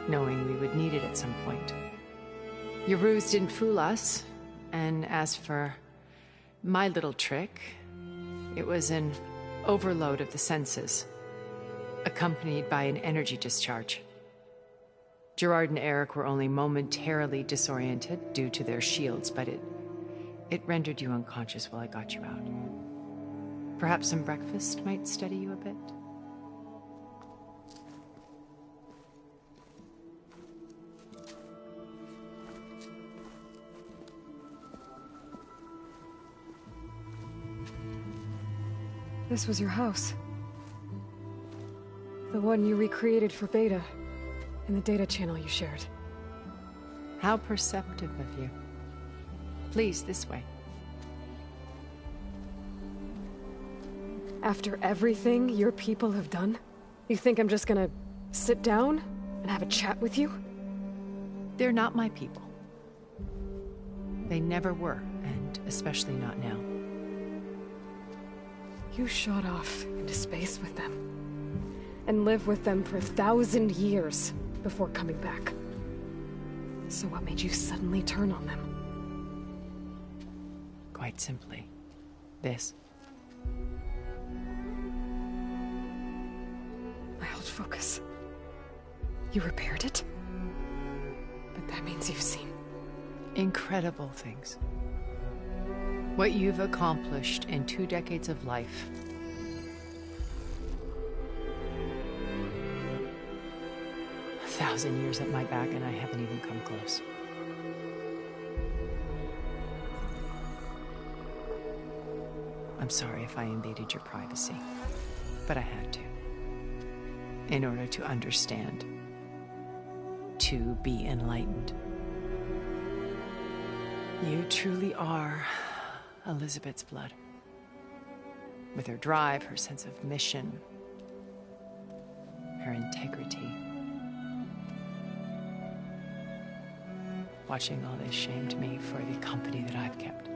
knowing we would need it at some point. Your ruse didn't fool us, and as for my little trick, it was an overload of the senses, accompanied by an energy discharge. Gerard and Eric were only momentarily disoriented due to their shields, but it rendered you unconscious while I got you out. Perhaps some breakfast might steady you a bit? This was your house. The one you recreated for Beta, in the data channel you shared. How perceptive of you. Please, this way. After everything your people have done, you think I'm just gonna sit down and have a chat with you? They're not my people. They never were, and especially not now. You shot off into space with them, and lived with them for 1,000 years before coming back. So what made you suddenly turn on them? Quite simply, this. I held focus. You repaired it? But that means you've seen incredible things. What you've accomplished in 2 decades of life. A 1,000 years at my back and I haven't even come close. I'm sorry if I invaded your privacy, but I had to. In order to understand. To be enlightened. You truly are Elizabeth's blood. With her drive, her sense of mission, her integrity. Watching all this shamed me for the company that I've kept.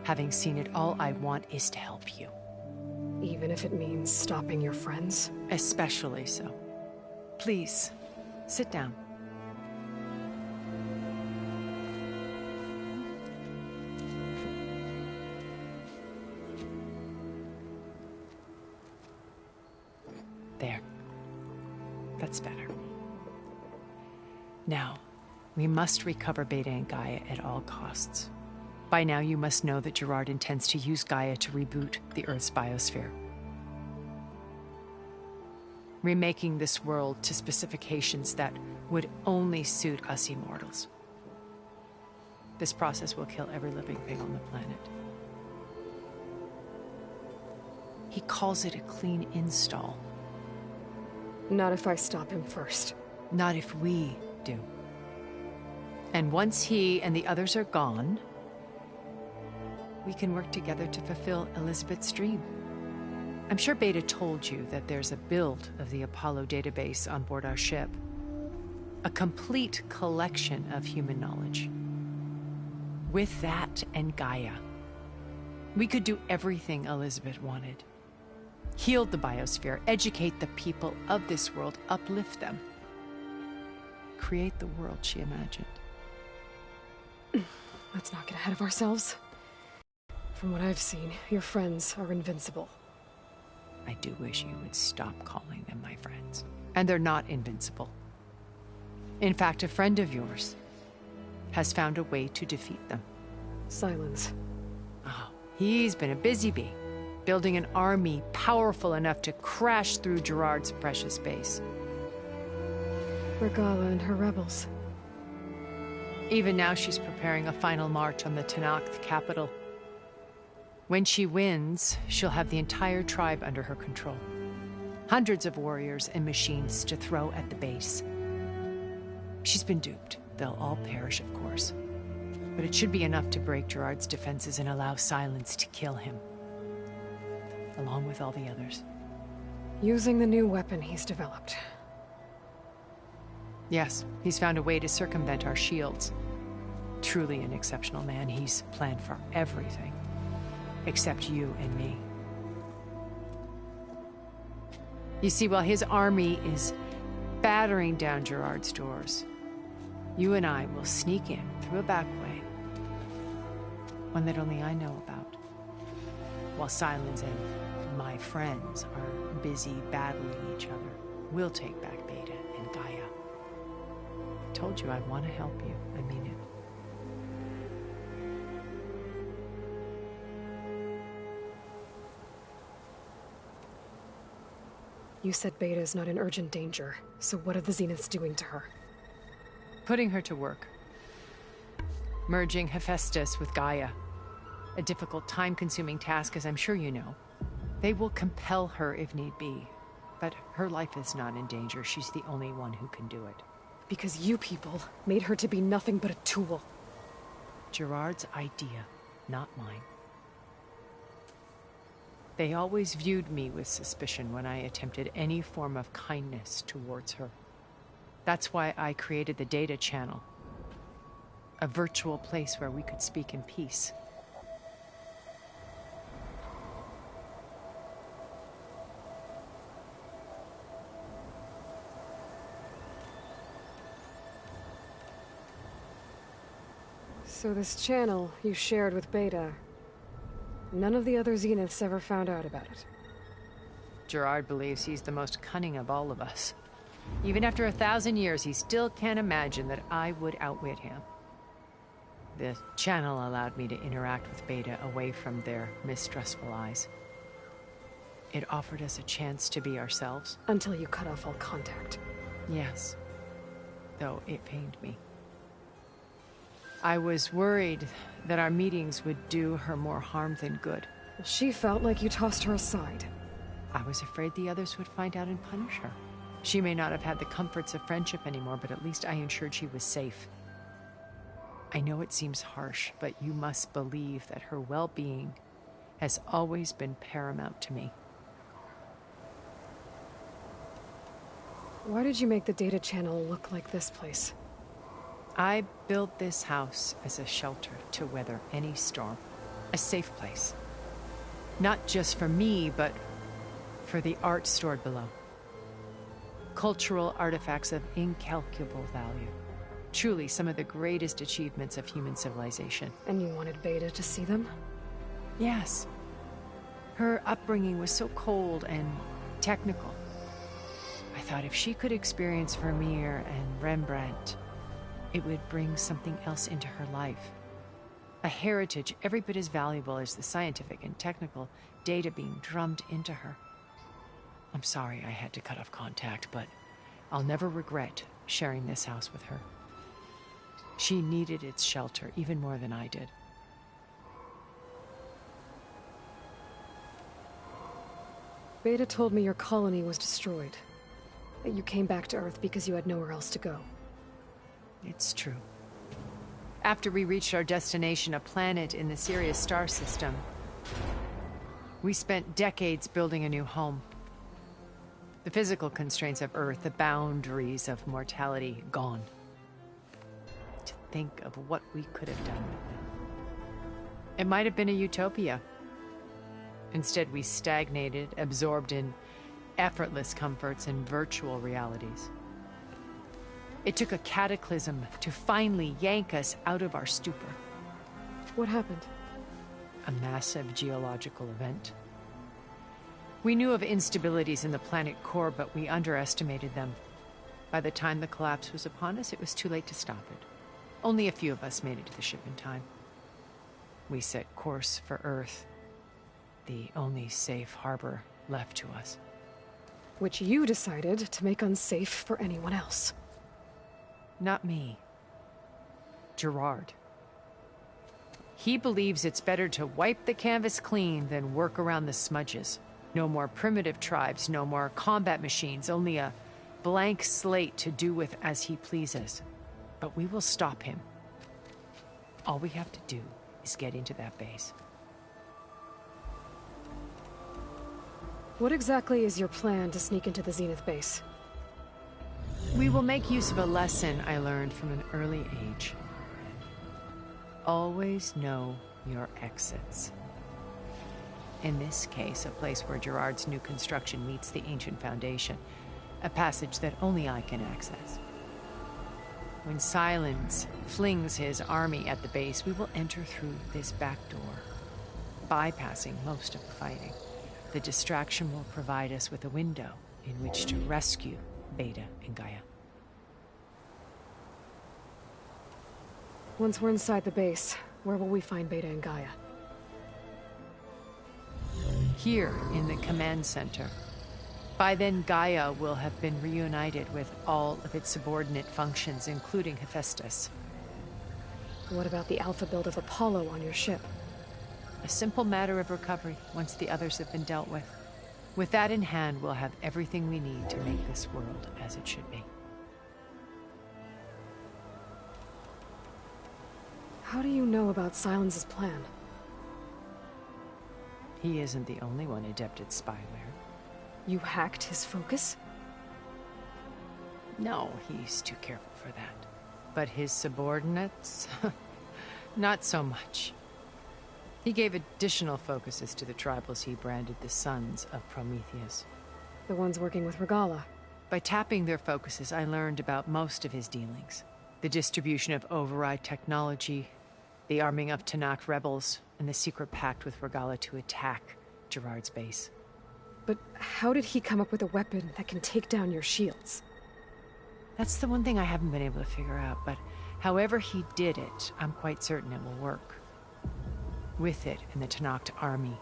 Having seen it, all I want is to help you. Even if it means stopping your friends? Especially so. Please, sit down. There. That's better. Now, we must recover Beta and Gaia at all costs. By now, you must know that Gerard intends to use Gaia to reboot the Earth's biosphere. Remaking this world to specifications that would only suit us immortals. This process will kill every living thing on the planet. He calls it a clean install. Not if I stop him first. Not if we do. And once he and the others are gone, we can work together to fulfill Elizabeth's dream. I'm sure Beta told you that there's a build of the Apollo database on board our ship. A complete collection of human knowledge. With that and Gaia, we could do everything Elizabeth wanted. Heal the biosphere, educate the people of this world, uplift them. Create the world she imagined. Let's not get ahead of ourselves. From what I've seen, your friends are invincible. I do wish you would stop calling them my friends. And they're not invincible. In fact, a friend of yours has found a way to defeat them. Silence. Oh, he's been a busy bee, building an army powerful enough to crash through Gerard's precious base. Regala and her rebels. Even now she's preparing a final march on the Tenakth capital. When she wins, she'll have the entire tribe under her control. Hundreds of warriors and machines to throw at the base. She's been duped. They'll all perish, of course. But it should be enough to break Gerard's defenses and allow Silence to kill him. Along with all the others. Using the new weapon he's developed. Yes, he's found a way to circumvent our shields. Truly an exceptional man. He's planned for everything. Except you and me. You see, while his army is battering down Gerard's doors. You and I will sneak in through a back way, one that only I know about, while Silence and my friends are busy battling each other. We'll take back Beta and Gaia. I told you I want to help you. I mean it. You said Beta is not in urgent danger, so what are the Zeniths doing to her? Putting her to work. Merging Hephaestus with Gaia. A difficult, time-consuming task, as I'm sure you know. They will compel her if need be. But her life is not in danger. She's the only one who can do it. Because you people made her to be nothing but a tool. Gerard's idea, not mine. They always viewed me with suspicion when I attempted any form of kindness towards her. That's why I created the data channel. A virtual place where we could speak in peace. So this channel you shared with Beta, none of the other Zeniths ever found out about it. Gerard believes he's the most cunning of all of us. Even after 1,000 years, he still can't imagine that I would outwit him. The channel allowed me to interact with Beta away from their mistrustful eyes. It offered us a chance to be ourselves. Until you cut off all contact. Yes. Though it pained me. I was worried that our meetings would do her more harm than good. She felt like you tossed her aside. I was afraid the others would find out and punish her. She may not have had the comforts of friendship anymore, but at least I ensured she was safe. I know it seems harsh, but you must believe that her well-being has always been paramount to me. Why did you make the data channel look like this place? I built this house as a shelter to weather any storm. A safe place. Not just for me, but for the art stored below. Cultural artifacts of incalculable value. Truly some of the greatest achievements of human civilization. And you wanted Beta to see them? Yes. Her upbringing was so cold and technical. I thought if she could experience Vermeer and Rembrandt, it would bring something else into her life. A heritage every bit as valuable as the scientific and technical data being drummed into her. I'm sorry I had to cut off contact, but I'll never regret sharing this house with her. She needed its shelter even more than I did. Beta told me your colony was destroyed. That you came back to Earth because you had nowhere else to go. It's true. After we reached our destination, a planet in the Sirius star system, we spent decades building a new home. The physical constraints of Earth, the boundaries of mortality, gone. To think of what we could have done with it. It might have been a utopia. Instead, we stagnated, absorbed in effortless comforts and virtual realities. It took a cataclysm to finally yank us out of our stupor. What happened? A massive geological event. We knew of instabilities in the planet core, but we underestimated them. By the time the collapse was upon us, it was too late to stop it. Only a few of us made it to the ship in time. We set course for Earth, the only safe harbor left to us. Which you decided to make unsafe for anyone else. Not me. Gerard. He believes it's better to wipe the canvas clean than work around the smudges. No more primitive tribes, no more combat machines, only a blank slate to do with as he pleases. But we will stop him. All we have to do is get into that base. What exactly is your plan to sneak into the Zenith base? We will make use of a lesson I learned from an early age. Always know your exits. In this case, a place where Gerard's new construction meets the ancient foundation. a passage that only I can access. When Silence flings his army at the base, we will enter through this back door, bypassing most of the fighting. The distraction will provide us with a window in which to rescue Beta and Gaia. Once we're inside the base, where will we find Beta and Gaia? Here in the command center. By then, Gaia will have been reunited with all of its subordinate functions, including Hephaestus. What about the alpha build of Apollo on your ship? A simple matter of recovery once the others have been dealt with. With that in hand, we'll have everything we need to make this world as it should be. How do you know about Silence's plan? He isn't the only one adept at spyware. You hacked his focus? No, he's too careful for that. But his subordinates? Not so much. He gave additional focuses to the tribals he branded the Sons of Prometheus. The ones working with Regala. By tapping their focuses, I learned about most of his dealings. The distribution of override technology, the arming of Tanakh rebels, and the secret pact with Regala to attack Gerard's base. But how did he come up with a weapon that can take down your shields? That's the one thing I haven't been able to figure out, but however he did it, I'm quite certain it will work. With it and the Tanakh army,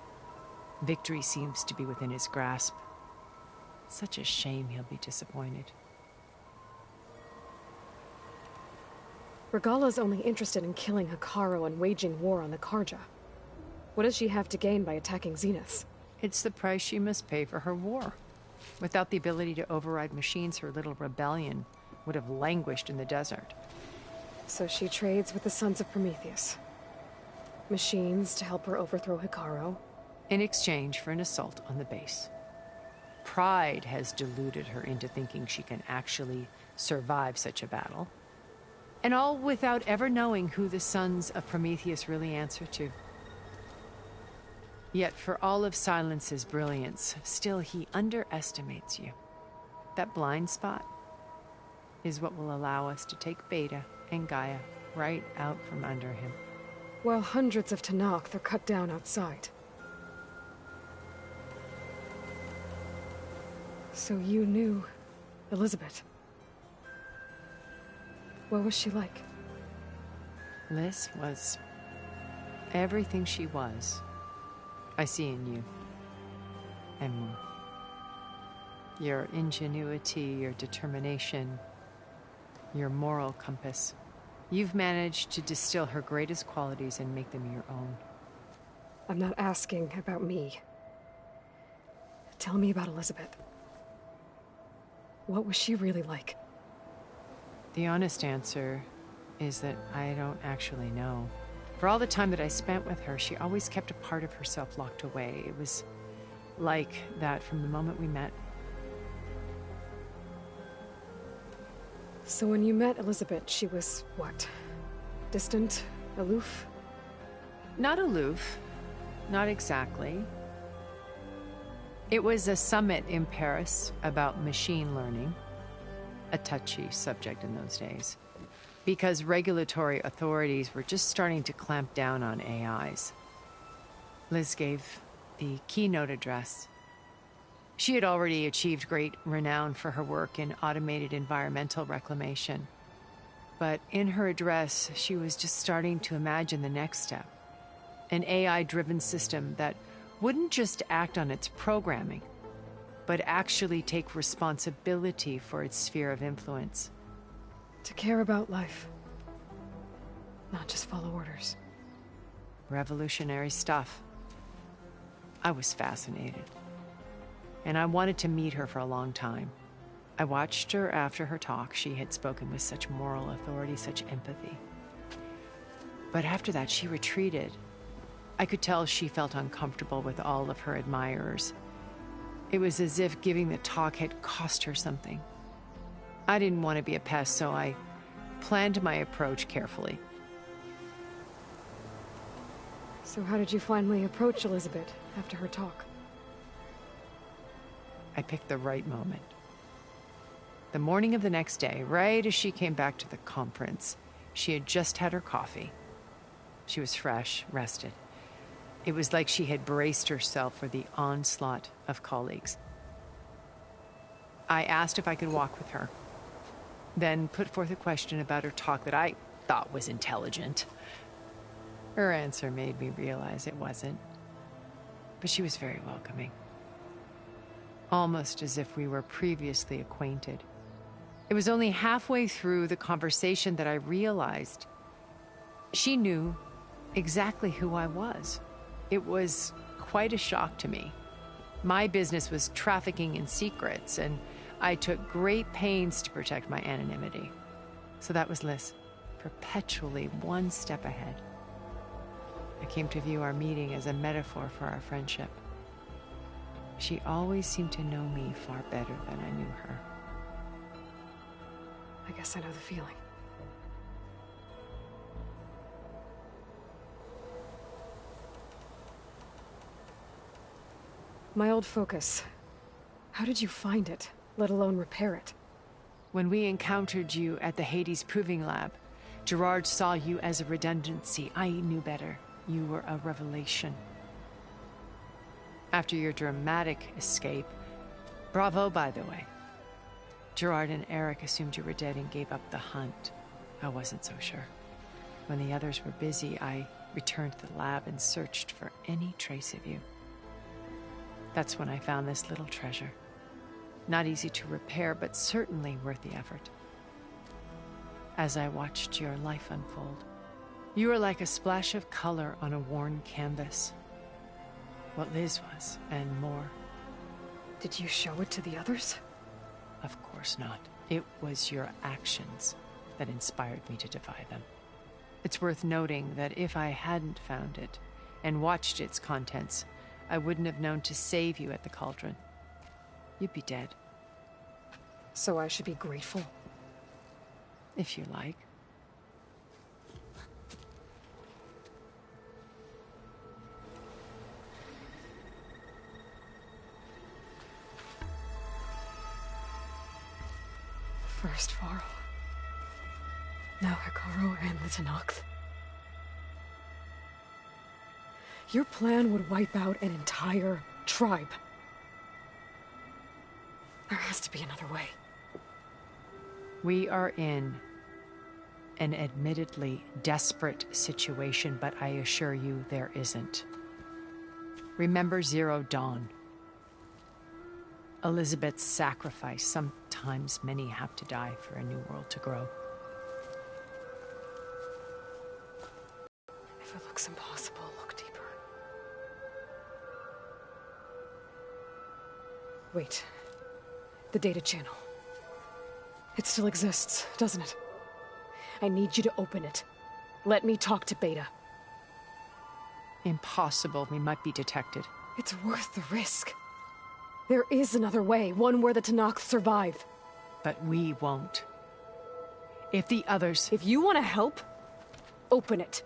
victory seems to be within his grasp. Such a shame he'll be disappointed. Regala's only interested in killing Hekarro and waging war on the Karja. What does she have to gain by attacking Zenith? It's the price she must pay for her war. Without the ability to override machines, her little rebellion would have languished in the desert. So she trades with the Sons of Prometheus. Machines to help her overthrow Hekarro. In exchange for an assault on the base. Pride has deluded her into thinking she can actually survive such a battle. And all without ever knowing who the Sons of Prometheus really answer to. Yet for all of Silence's brilliance, still he underestimates you. That blind spot is what will allow us to take Beta and Gaia right out from under him. While hundreds of Tanakh are cut down outside. So you knew Elizabeth. What was she like? Liz was everything she was. I see in you. And more. Your ingenuity, your determination, your moral compass. You've managed to distill her greatest qualities and make them your own. I'm not asking about me. Tell me about Elizabeth. What was she really like? The honest answer is that I don't actually know. For all the time that I spent with her, she always kept a part of herself locked away. It was like that from the moment we met. So when you met Elizabeth, she was what? Distant? Aloof? Not aloof. Not exactly. It was a summit in Paris about machine learning. A touchy subject in those days. Because regulatory authorities were just starting to clamp down on AIs. Liz gave the keynote address. She had already achieved great renown for her work in automated environmental reclamation. But in her address, she was just starting to imagine the next step. An AI-driven system that wouldn't just act on its programming, but actually take responsibility for its sphere of influence. To care about life. Not just follow orders. Revolutionary stuff. I was fascinated. And I wanted to meet her for a long time. I watched her after her talk. She had spoken with such moral authority, such empathy. But after that, she retreated. I could tell she felt uncomfortable with all of her admirers. It was as if giving the talk had cost her something. I didn't want to be a pest, so I planned my approach carefully. So how did you finally approach Elizabeth after her talk? I picked the right moment. The morning of the next day, right as she came back to the conference, she had just had her coffee. She was fresh, rested. It was like she had braced herself for the onslaught of colleagues. I asked if I could walk with her, then put forth a question about her talk that I thought was intelligent. Her answer made me realize it wasn't, but she was very welcoming, almost as if we were previously acquainted. It was only halfway through the conversation that I realized she knew exactly who I was. It was quite a shock to me. My business was trafficking in secrets, and I took great pains to protect my anonymity. So that was Liz, perpetually one step ahead. I came to view our meeting as a metaphor for our friendship. She always seemed to know me far better than I knew her. I guess I know the feeling. My old focus. How did you find it, let alone repair it? When we encountered you at the Hades Proving Lab, Gerard saw you as a redundancy. I knew better. You were a revelation. After your dramatic escape, bravo, by the way. Gerard and Eric assumed you were dead and gave up the hunt. I wasn't so sure. When the others were busy, I returned to the lab and searched for any trace of you. That's when I found this little treasure. Not easy to repair, but certainly worth the effort. As I watched your life unfold, you were like a splash of color on a worn canvas. What Liz was, and more. Did you show it to the others? Of course not. It was your actions that inspired me to defy them. It's worth noting that if I hadn't found it and watched its contents, I wouldn't have known to save you at the cauldron. You'd be dead. So I should be grateful? If you like. First Varl. Now Hikaru and the Tenakth. Your plan would wipe out an entire tribe. There has to be another way. We are in an admittedly desperate situation, but I assure you there isn't. Remember Zero Dawn. Elizabeth's sacrifice. Sometimes many have to die for a new world to grow. If it looks impossible, look deeper. Wait. The data channel. It still exists, doesn't it? I need you to open it. Let me talk to Beta. Impossible. We might be detected. It's worth the risk. There is another way, one where the Tenakth survive. But we won't. If the others... If you want to help, open it.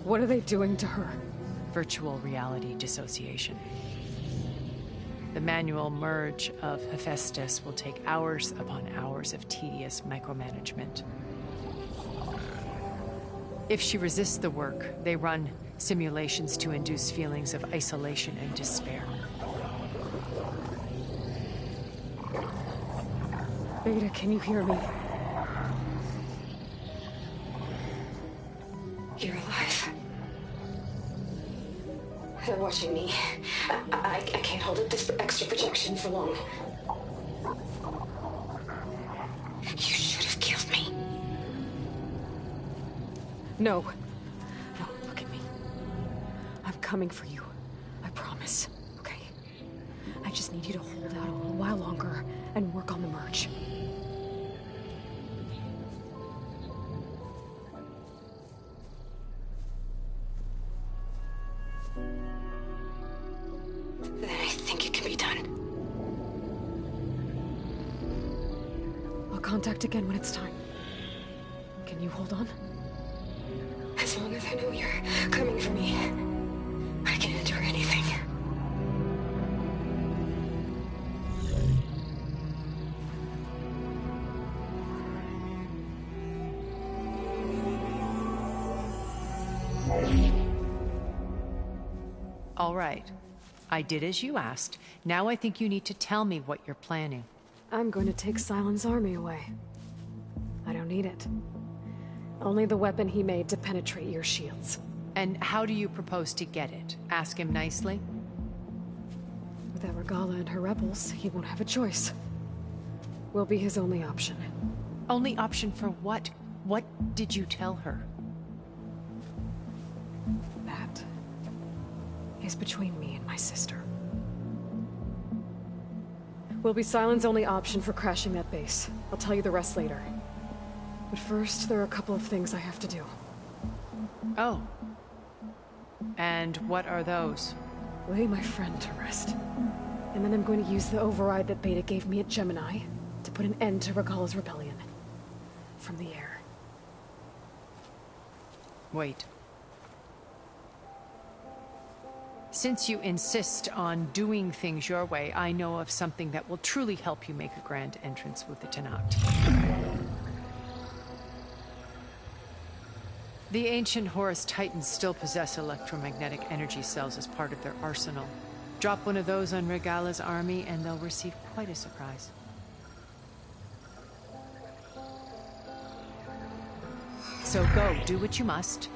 What are they doing to her? Virtual reality dissociation. The manual merge of Hephaestus will take hours upon hours of tedious micromanagement. If she resists the work, they run simulations to induce feelings of isolation and despair. Beta, can you hear me? You're alive. They're watching me. I can't hold up this extra projection for long. You should have killed me. No. No, look at me. I'm coming for you. I promise, okay? I just need you to hold out a little while longer and work on the merge. Then I think it can be done. I'll contact again when it's time. Can you hold on? As long as I know you're coming for me, I can endure anything. All right. I did as you asked. Now I think you need to tell me what you're planning. I'm going to take Silent's army away. I don't need it. Only the weapon he made to penetrate your shields. And how do you propose to get it? Ask him nicely? Without Regala and her rebels, he won't have a choice. We'll be his only option. Only option for what? What did you tell her? That is between me and my sister. Will be Silent's only option for crashing that base. I'll tell you the rest later. But first, there are a couple of things I have to do. Oh. And what are those? Lay my friend to rest. And then I'm going to use the override that Beta gave me at Gemini to put an end to Regala's rebellion. From the air. Wait. Since you insist on doing things your way, I know of something that will truly help you make a grand entrance with the Tenakth. The ancient Horus Titans still possess electromagnetic energy cells as part of their arsenal. Drop one of those on Regala's army and they'll receive quite a surprise. So go, do what you must.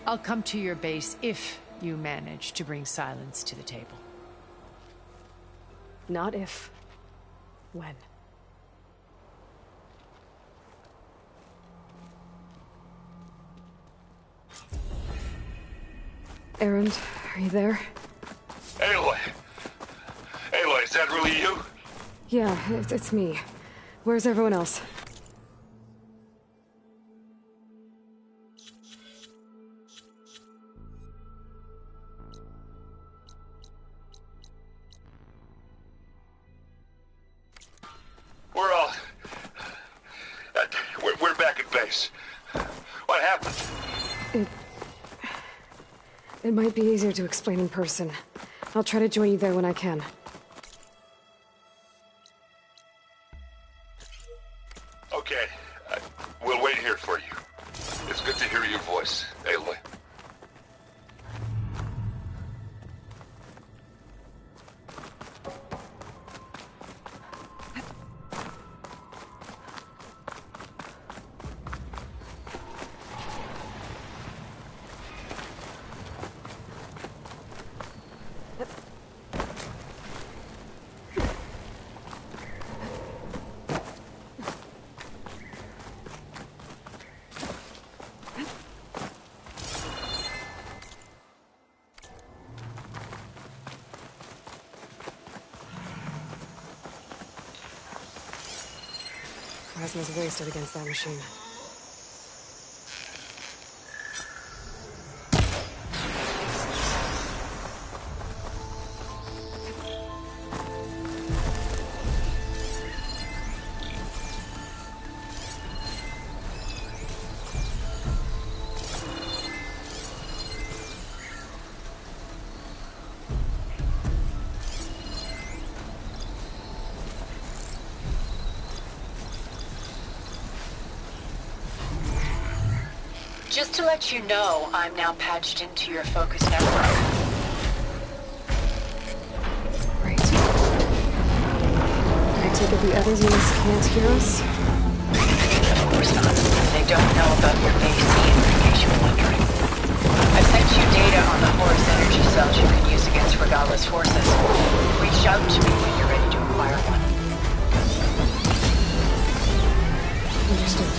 I'll come to your base if you manage to bring Silence to the table. Not if. When. Erend, are you there? Aloy! Aloy, is that really you? Yeah, it's me. Where's everyone else? We're back at base. What happened? It might be easier to explain in person. I'll try to join you there when I can. Okay. We'll wait here for you. It's good to hear your voice, Aloy. Plasma's wasted against that machine. Just to let you know, I'm now patched into your focus network. Right. I take it the others can't hear us? Of course not. They don't know about your base scene, in case you were wondering. I've sent you data on the Horus energy cells you can use against Regala's forces. Reach out to me when you're ready to acquire one. Understood.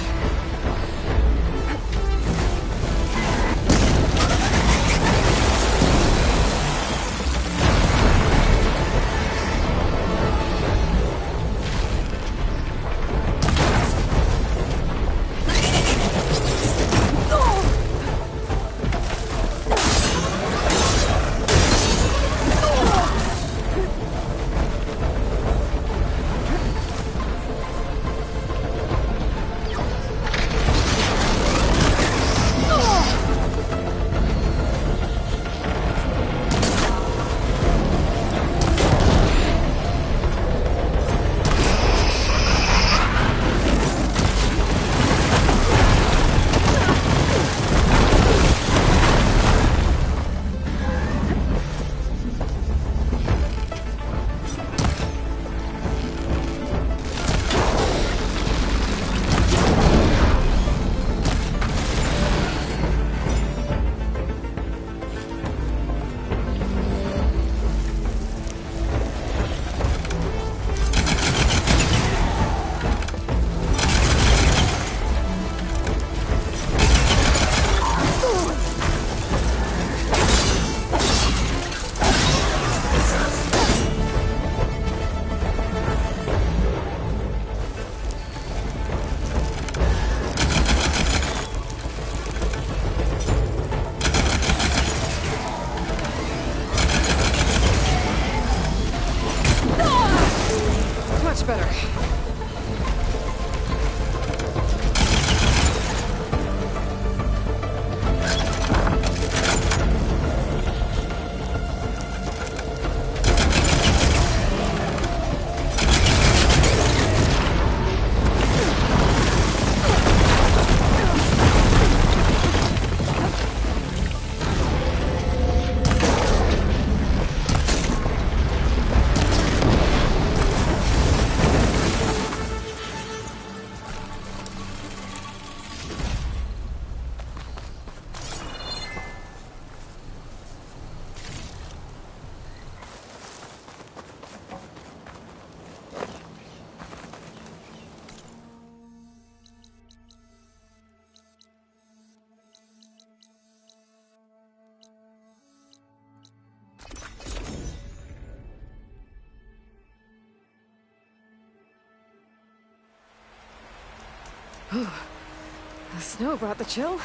The snow brought the chill.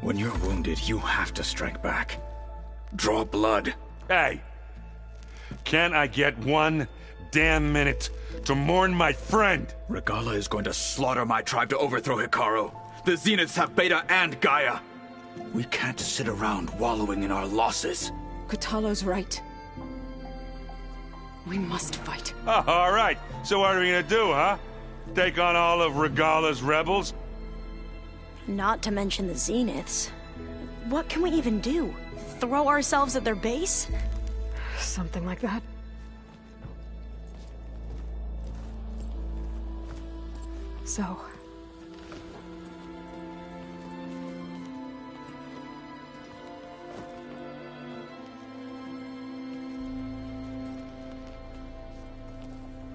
When you're wounded, you have to strike back. Draw blood. Hey! Can't I get one damn minute to mourn my friend? Regala is going to slaughter my tribe to overthrow Hikaru. The Zeniths have Beta and Gaia. We can't sit around wallowing in our losses. Kotallo's right. We must fight. Oh, all right. So what are we gonna do, huh? Take on all of Regala's rebels? Not to mention the Zeniths. What can we even do? Throw ourselves at their base? Something like that. So...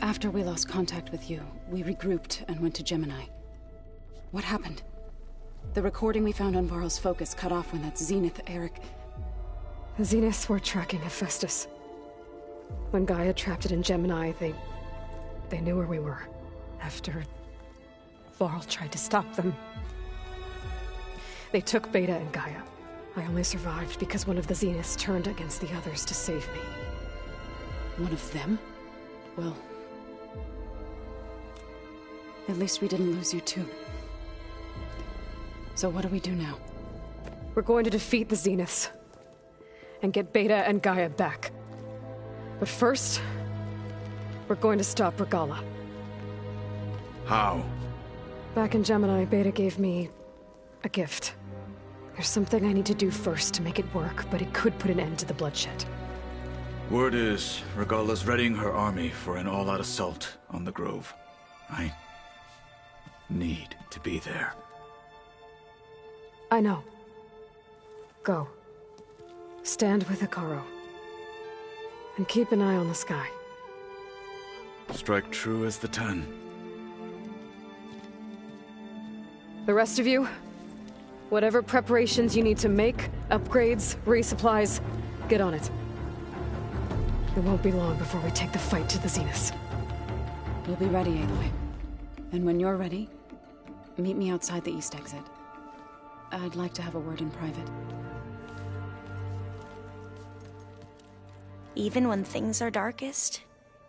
After we lost contact with you, we regrouped and went to Gemini. What happened? The recording we found on Varl's focus cut off when that Zenith, Eric... The Zeniths were tracking Hephaestus. When Gaia trapped it in Gemini, they knew where we were. After Varl tried to stop them. They took Beta and Gaia. I only survived because one of the Zeniths turned against the others to save me. One of them? Well... at least we didn't lose you too. So what do we do now? We're going to defeat the Zeniths. And get Beta and Gaia back. But first... we're going to stop Regala. How? Back in Gemini, Beta gave me... a gift. There's something I need to do first to make it work, but it could put an end to the bloodshed. Word is, Regala's readying her army for an all-out assault on the Grove. I... need to be there. I know. Go. Stand with Hikaru. And keep an eye on the sky. Strike true as the 10. The rest of you, whatever preparations you need to make, upgrades, resupplies, get on it. It won't be long before we take the fight to the Zeniths. We'll be ready, Aloy. And when you're ready, meet me outside the east exit. I'd like to have a word in private. Even when things are darkest,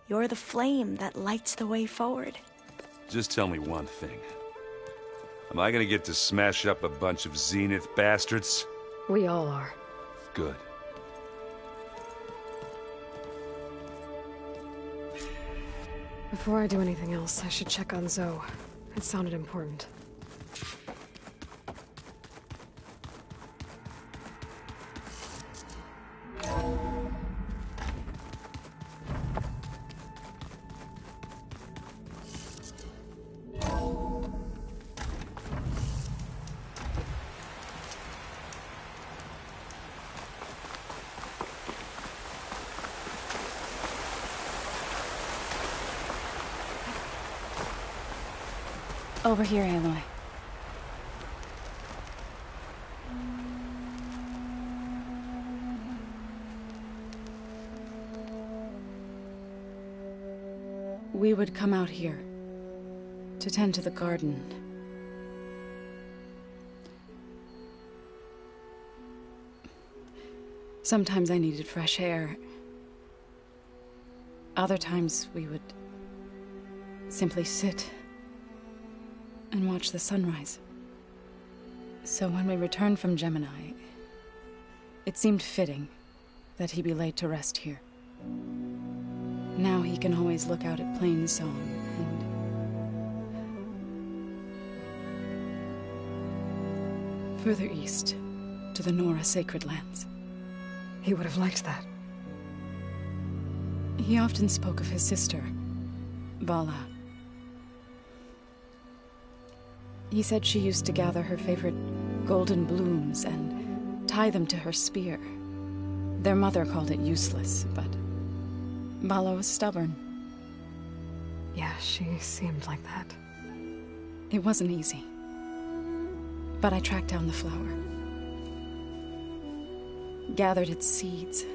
you're the flame that lights the way forward. Just tell me one thing. Am I gonna get to smash up a bunch of Zenith bastards? We all are. Good. Before I do anything else, I should check on Zoe. It sounded important. Over here, Aloy. We would come out here to tend to the garden. Sometimes I needed fresh air. Other times we would simply sit and watch the sunrise. So when we returned from Gemini, it seemed fitting that he be laid to rest here. Now he can always look out at Plainsong and further east to the Nora Sacred Lands. He would have liked that. He often spoke of his sister, Vala. He said she used to gather her favorite golden blooms and tie them to her spear. Their mother called it useless, but Vala was stubborn Yeah, she seemed like that. It wasn't easy. But I tracked down the flower. Gathered its seeds.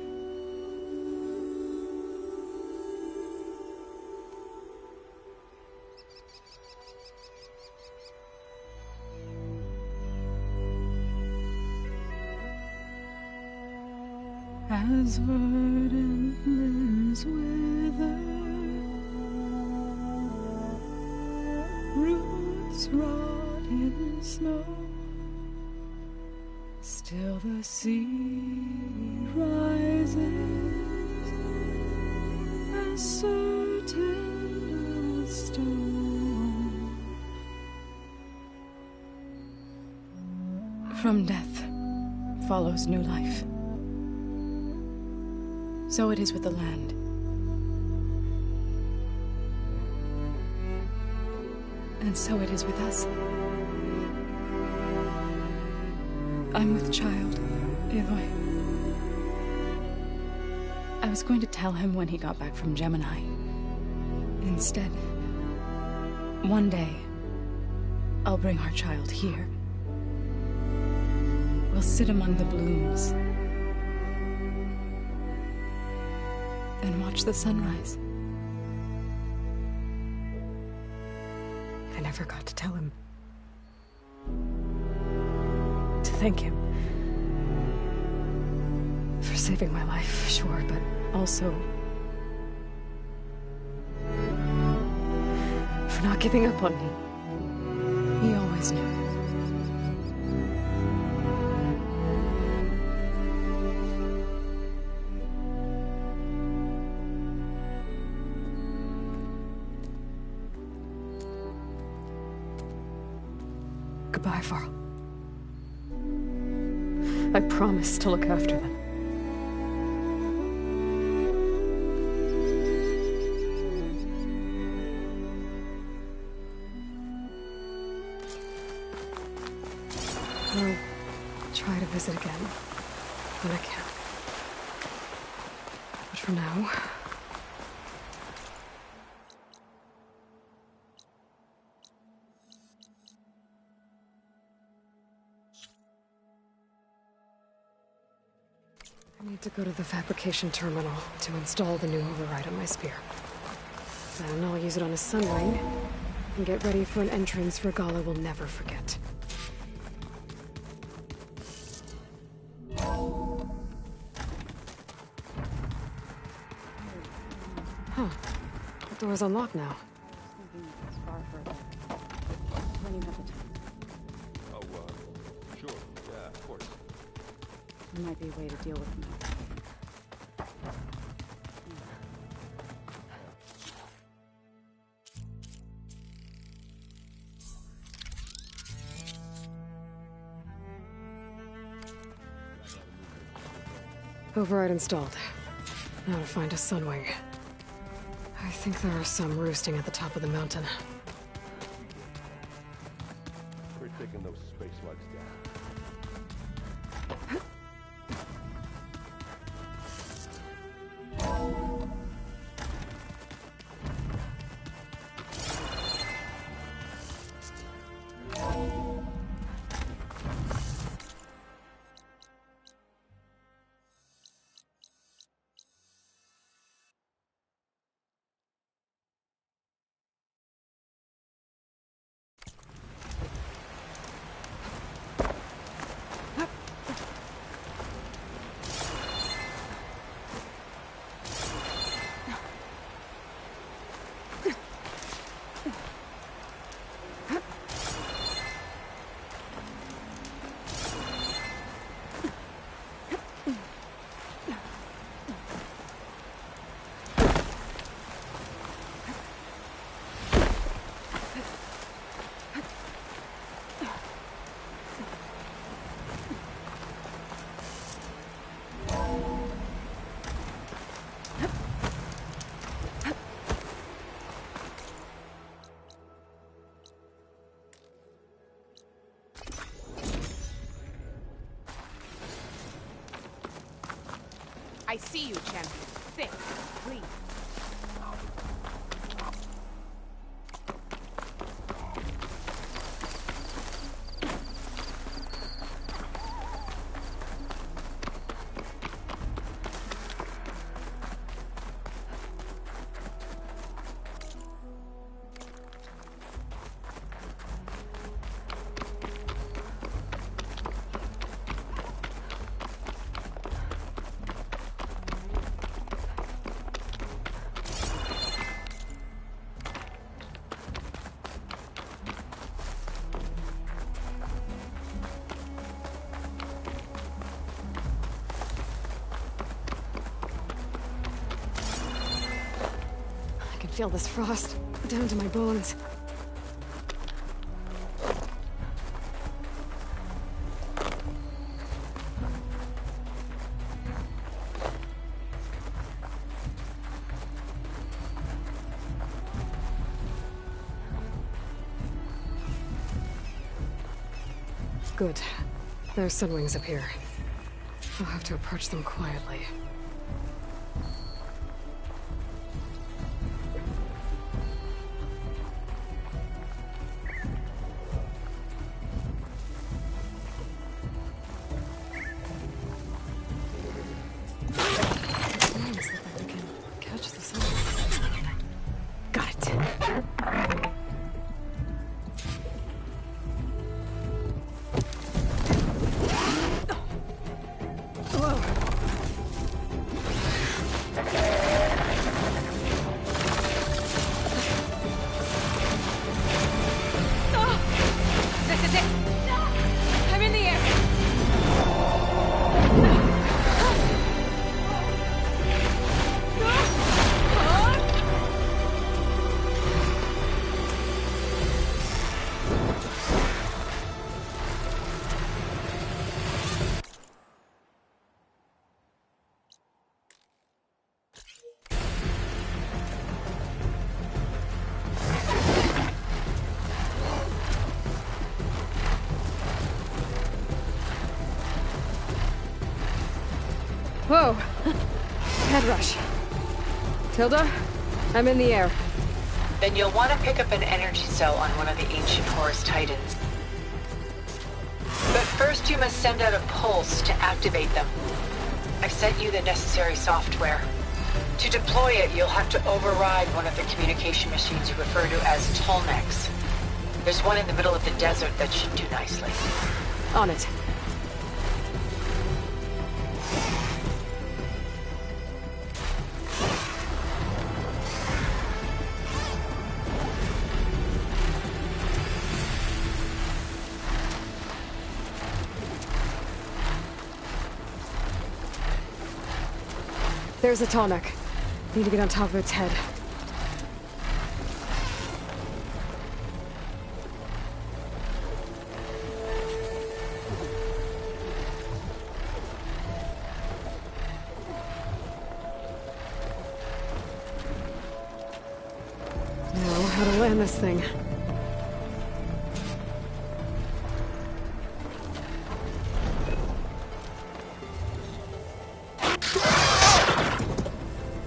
As verdant limbs wither, roots rot in snow, still the seed rises, as certain as stone. From death follows new life. So it is with the land. And so it is with us. I'm with child, Aloy. I was going to tell him when he got back from Gemini. Instead, one day, I'll bring our child here. We'll sit among the blooms and watch the sunrise. I never got to tell him. To thank him. For saving my life, sure, but also for not giving up on me. He always knew. Goodbye, Varl. I promise to look after them. I'll try to visit again when I can. But for now... I need to go to the fabrication terminal to install the new override on my spear. Then I'll use it on a sunring and get ready for an entrance Regala will never forget. Huh. The door's unlocked now. Oh, sure. Yeah, of course. There might be a way to deal with me. Override installed. Now to find a sunwing. I think there are some roosting at the top of the mountain. We're taking those space slugs down. I see you, champion. Think, please. feel this frost down to my bones. Good. There's sunwings up here. I'll have to approach them quietly. Whoa! Head rush. Tilda, I'm in the air. Then you'll want to pick up an energy cell on one of the ancient Horus Titans. But first you must send out a pulse to activate them. I've sent you the necessary software. To deploy it, you'll have to override one of the communication machines you refer to as Tolmecs. There's one in the middle of the desert that should do nicely. On it. There's a Tolmec. Need to get on top of its head. Now, how to land this thing.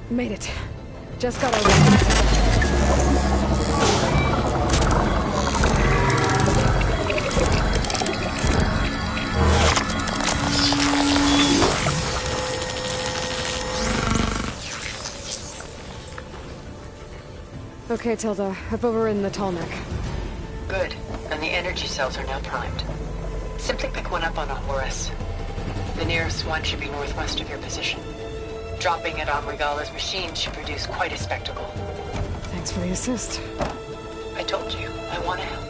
Made it. Just got our weapons. Okay, Tilda. I've overridden the Tolmec. Good. And the energy cells are now primed. Simply pick one up on a Horus. The nearest one should be northwest of your position. Dropping it on Regala's machine should produce quite a spectacle. Thanks for the assist. I told you, I want to help.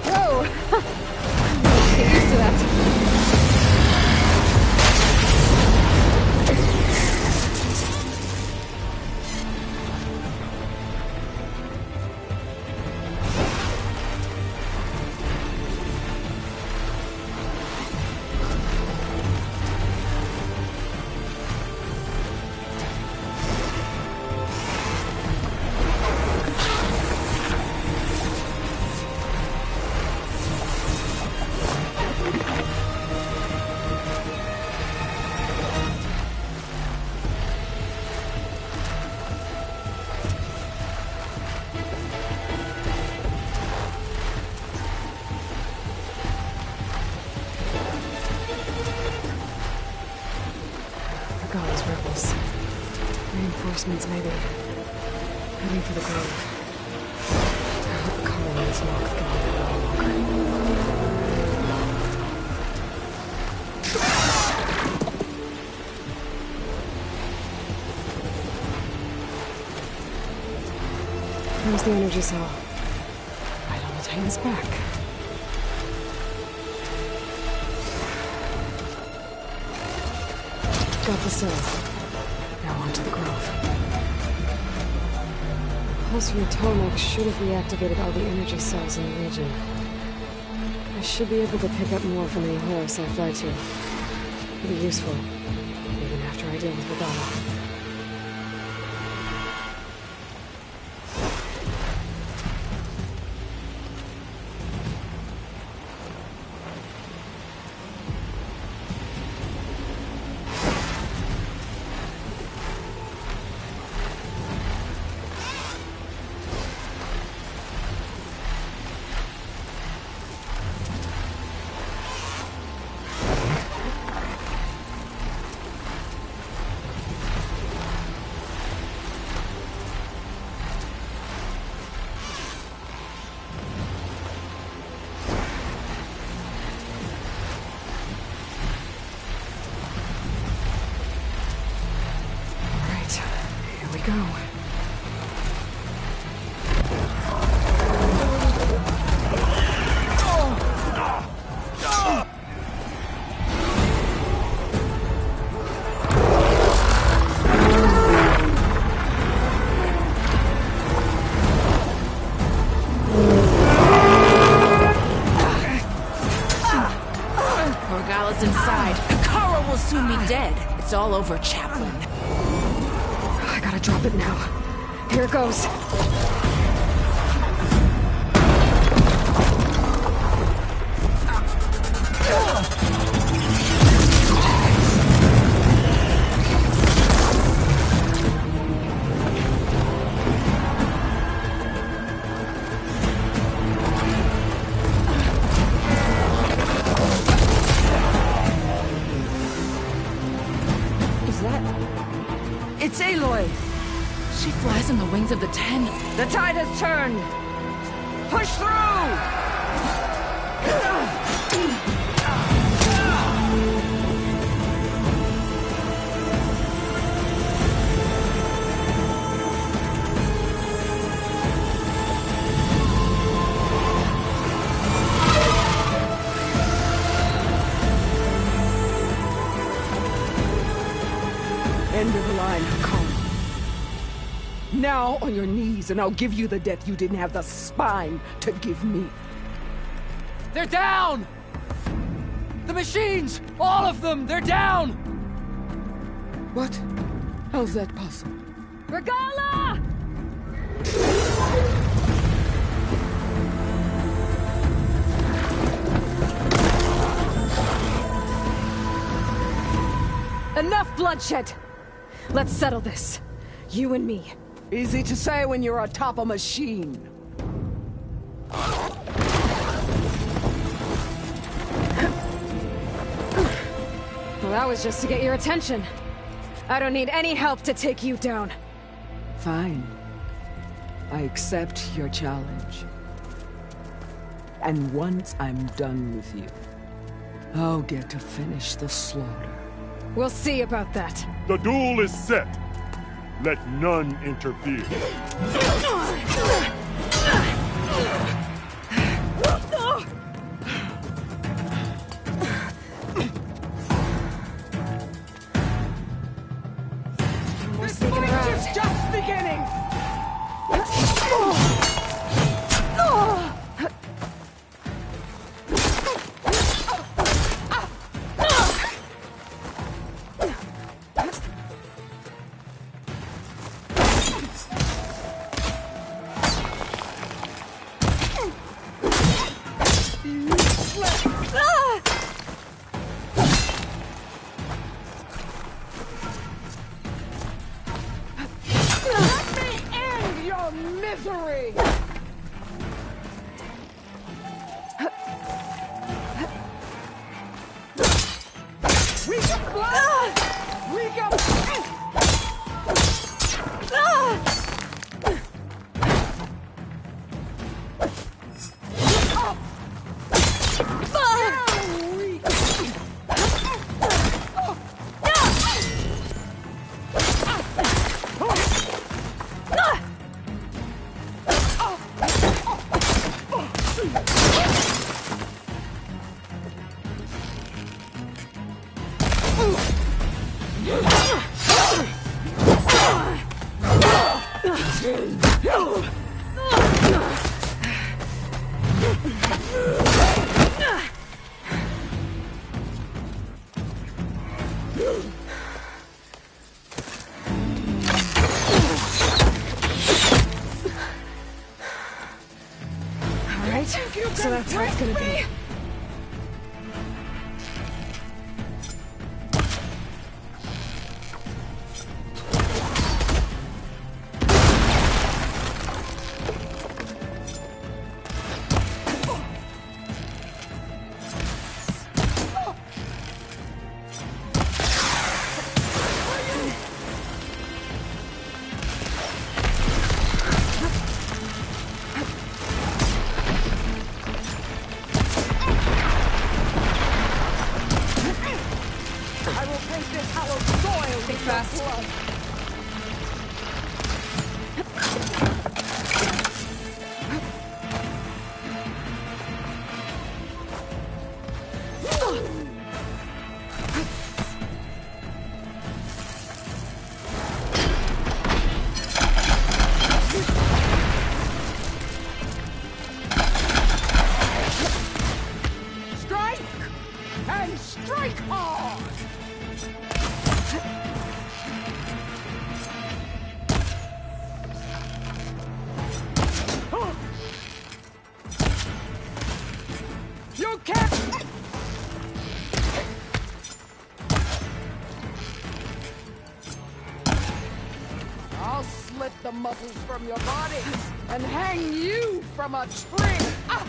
Whoa! Get used to that. Regala's rebels. Reinforcements, maybe. Heading for the grove. I hope the colonies locked them up a little longer. There's the energy cell. is back. Got the cells. Now on to the Grove. The pulse from the Tomac should have reactivated all the energy cells in the region. I should be able to pick up more from any Horus I fly to. It'll be useful, even after I deal with Regala. Go. Regala's inside. Kara will soon be dead. It's all over, Chaplain. I gotta drop it now. Here it goes. It's Aloy! She flies on the wings of the Ten. The tide has turned! Push through! End of the line, come. Now on your knees, and I'll give you the death you didn't have the spine to give me. They're down! The machines! All of them! They're down! What? How's that possible? Regala! Enough bloodshed! Let's settle this. You and me. Easy to say when you're atop a machine. Well, that was just to get your attention. I don't need any help to take you down. Fine. I accept your challenge. And once I'm done with you, I'll get to finish the slaughter. We'll see about that. The duel is set. Let none interfere. This fight is just beginning! Misery! We got blood! We got... Alright, so that's how it's gonna be. I'll slit the muscles from your body and hang you from a tree. Ah!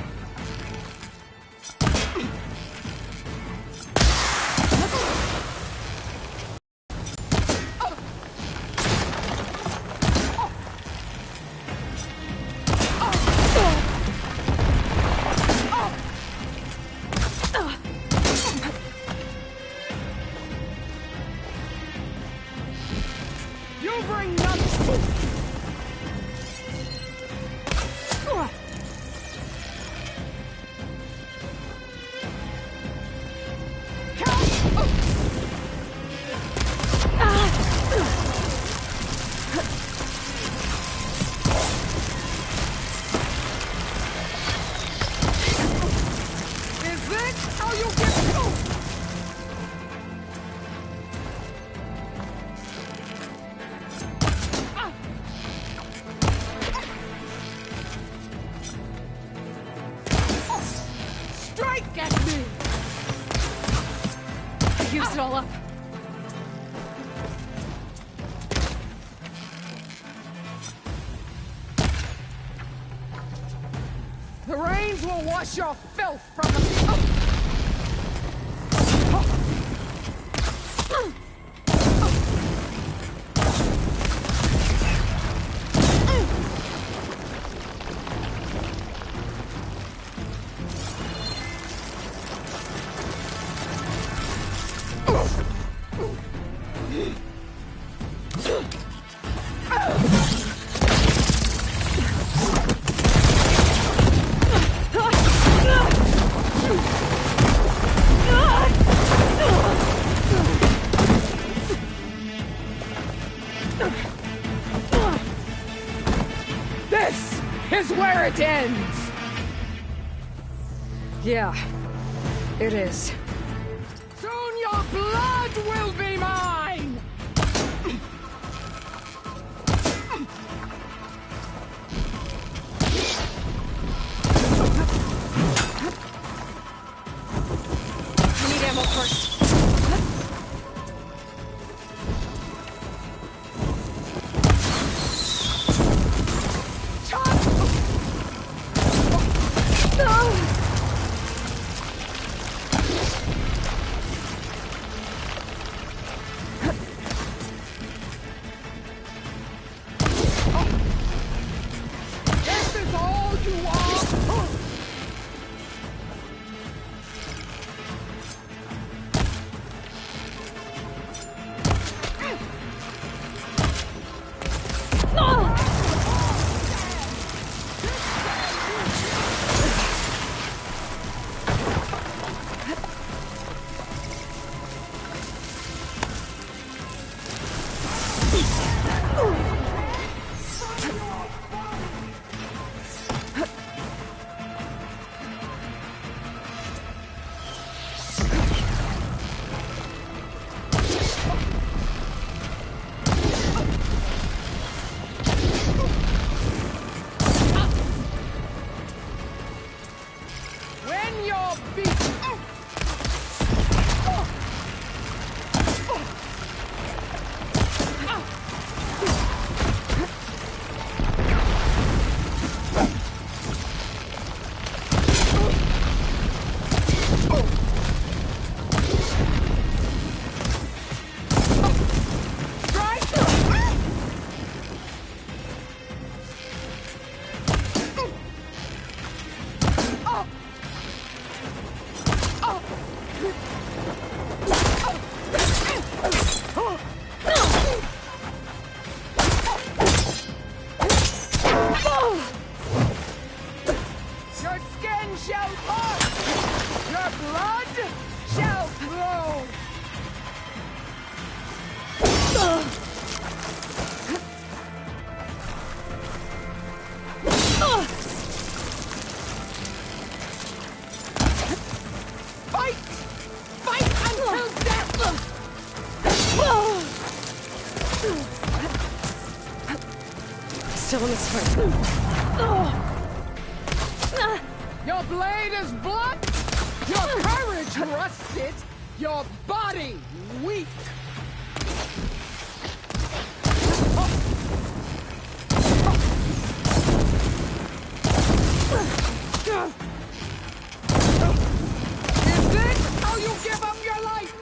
Used it all up. The rains will wash your filth from the... This is where it ends! Yeah, it is. Soon your blood will be mine! You need ammo first. still in this fight. Your blade is blunt, your courage rusted, your body weak. Is this how you give up your life?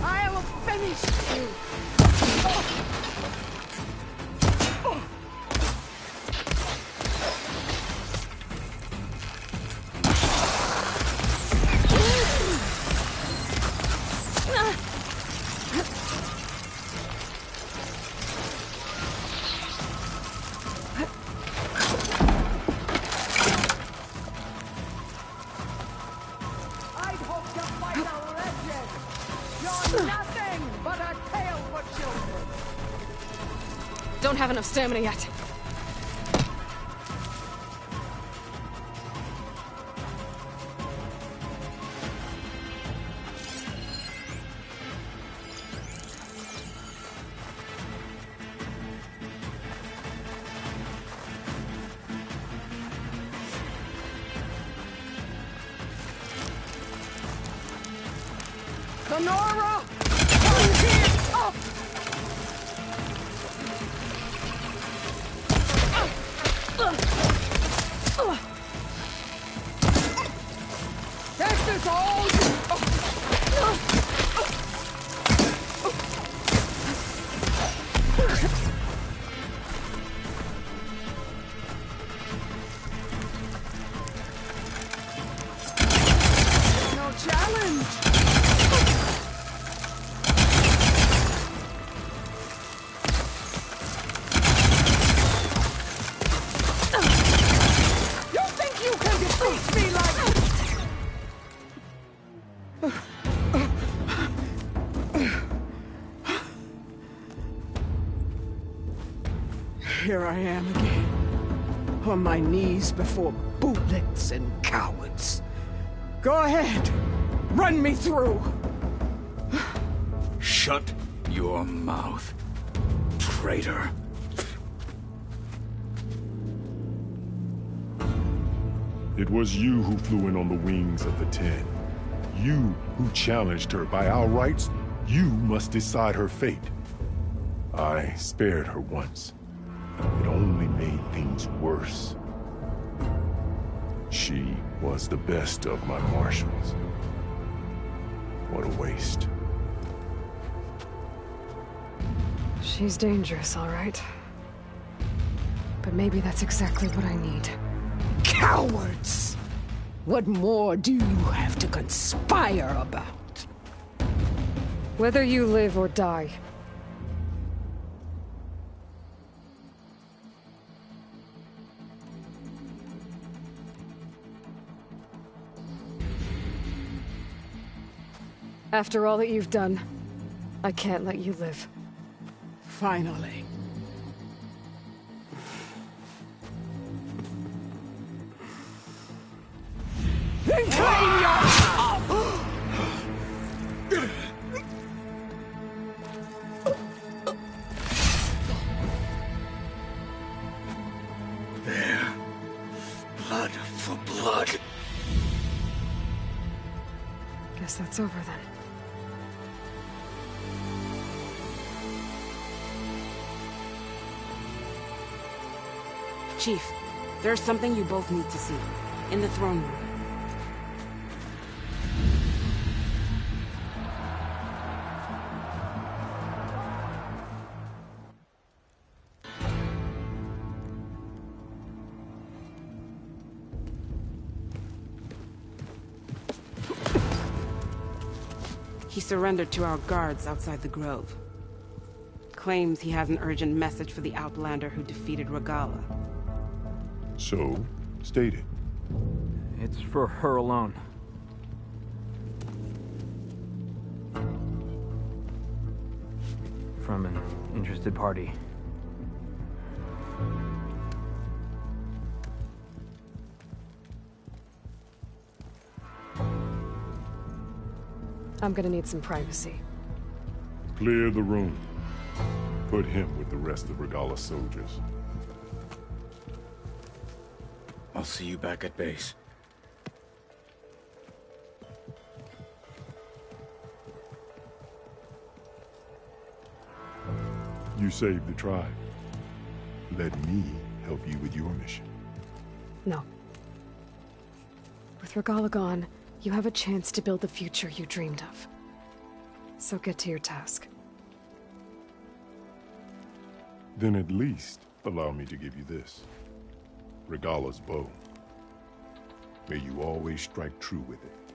I'll finish you. I'd hoped to fight a legend. You're nothing but a tale for children. Don't have enough stamina yet. Sonora! Get up! This is all! No challenge! You think you can defeat me like... Here I am again, on my knees before bootlets and cowards. Go ahead, run me through. Shut your mouth, traitor. It was you who flew in on the wings of the 10. You who challenged her by our rights. You must decide her fate. I spared her once. It only made things worse. She was the best of my marshals. What a waste. She's dangerous, all right. But maybe that's exactly what I need. Cowards! What more do you have to conspire about? Whether you live or die. After all that you've done, I can't let you live. Finally. Then claim your... There. Blood for blood. Guess that's over then. Chief, there's something you both need to see. In the throne room. He surrendered to our guards outside the grove. Claims he has an urgent message for the Outlander who defeated Regala. So, state it. It's for her alone. From an interested party. I'm gonna need some privacy. Clear the room. Put him with the rest of Regala's soldiers. I'll see you back at base. You saved the tribe. Let me help you with your mission. No. With Regala gone, you have a chance to build the future you dreamed of. So get to your task. Then at least allow me to give you this. Regala's bow. May you always strike true with it.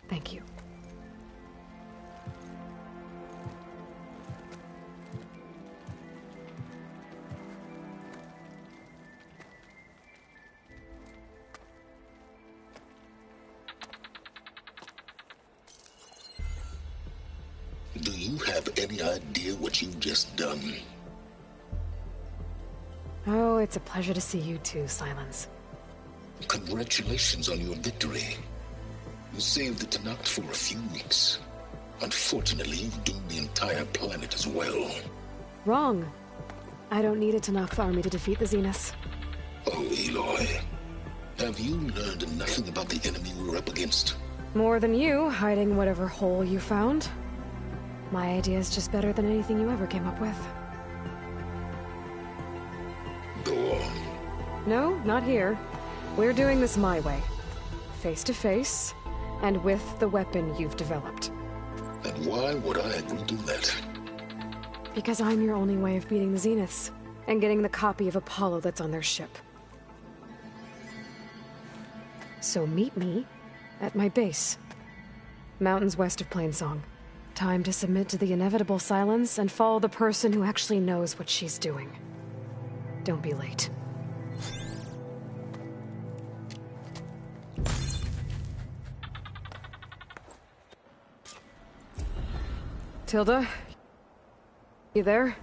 Thank you. Do you have any idea what you've just done? Oh, it's a pleasure to see you too, Silence. Congratulations on your victory. You saved the Tenakth for a few weeks. Unfortunately, you've doomed the entire planet as well. Wrong. I don't need a Tenakth army to defeat the Zeniths. Oh, Aloy. Have you learned nothing about the enemy we're up against? More than you, hiding whatever hole you found. My idea is just better than anything you ever came up with. Go on. No, not here. We're doing this my way. Face to face, and with the weapon you've developed. And why would I agree to that? Because I'm your only way of beating the Zeniths, and getting the copy of Apollo that's on their ship. So meet me at my base. Mountains west of Plainsong. Time to submit to the inevitable silence and follow the person who actually knows what she's doing. Don't be late. Tilda? You there?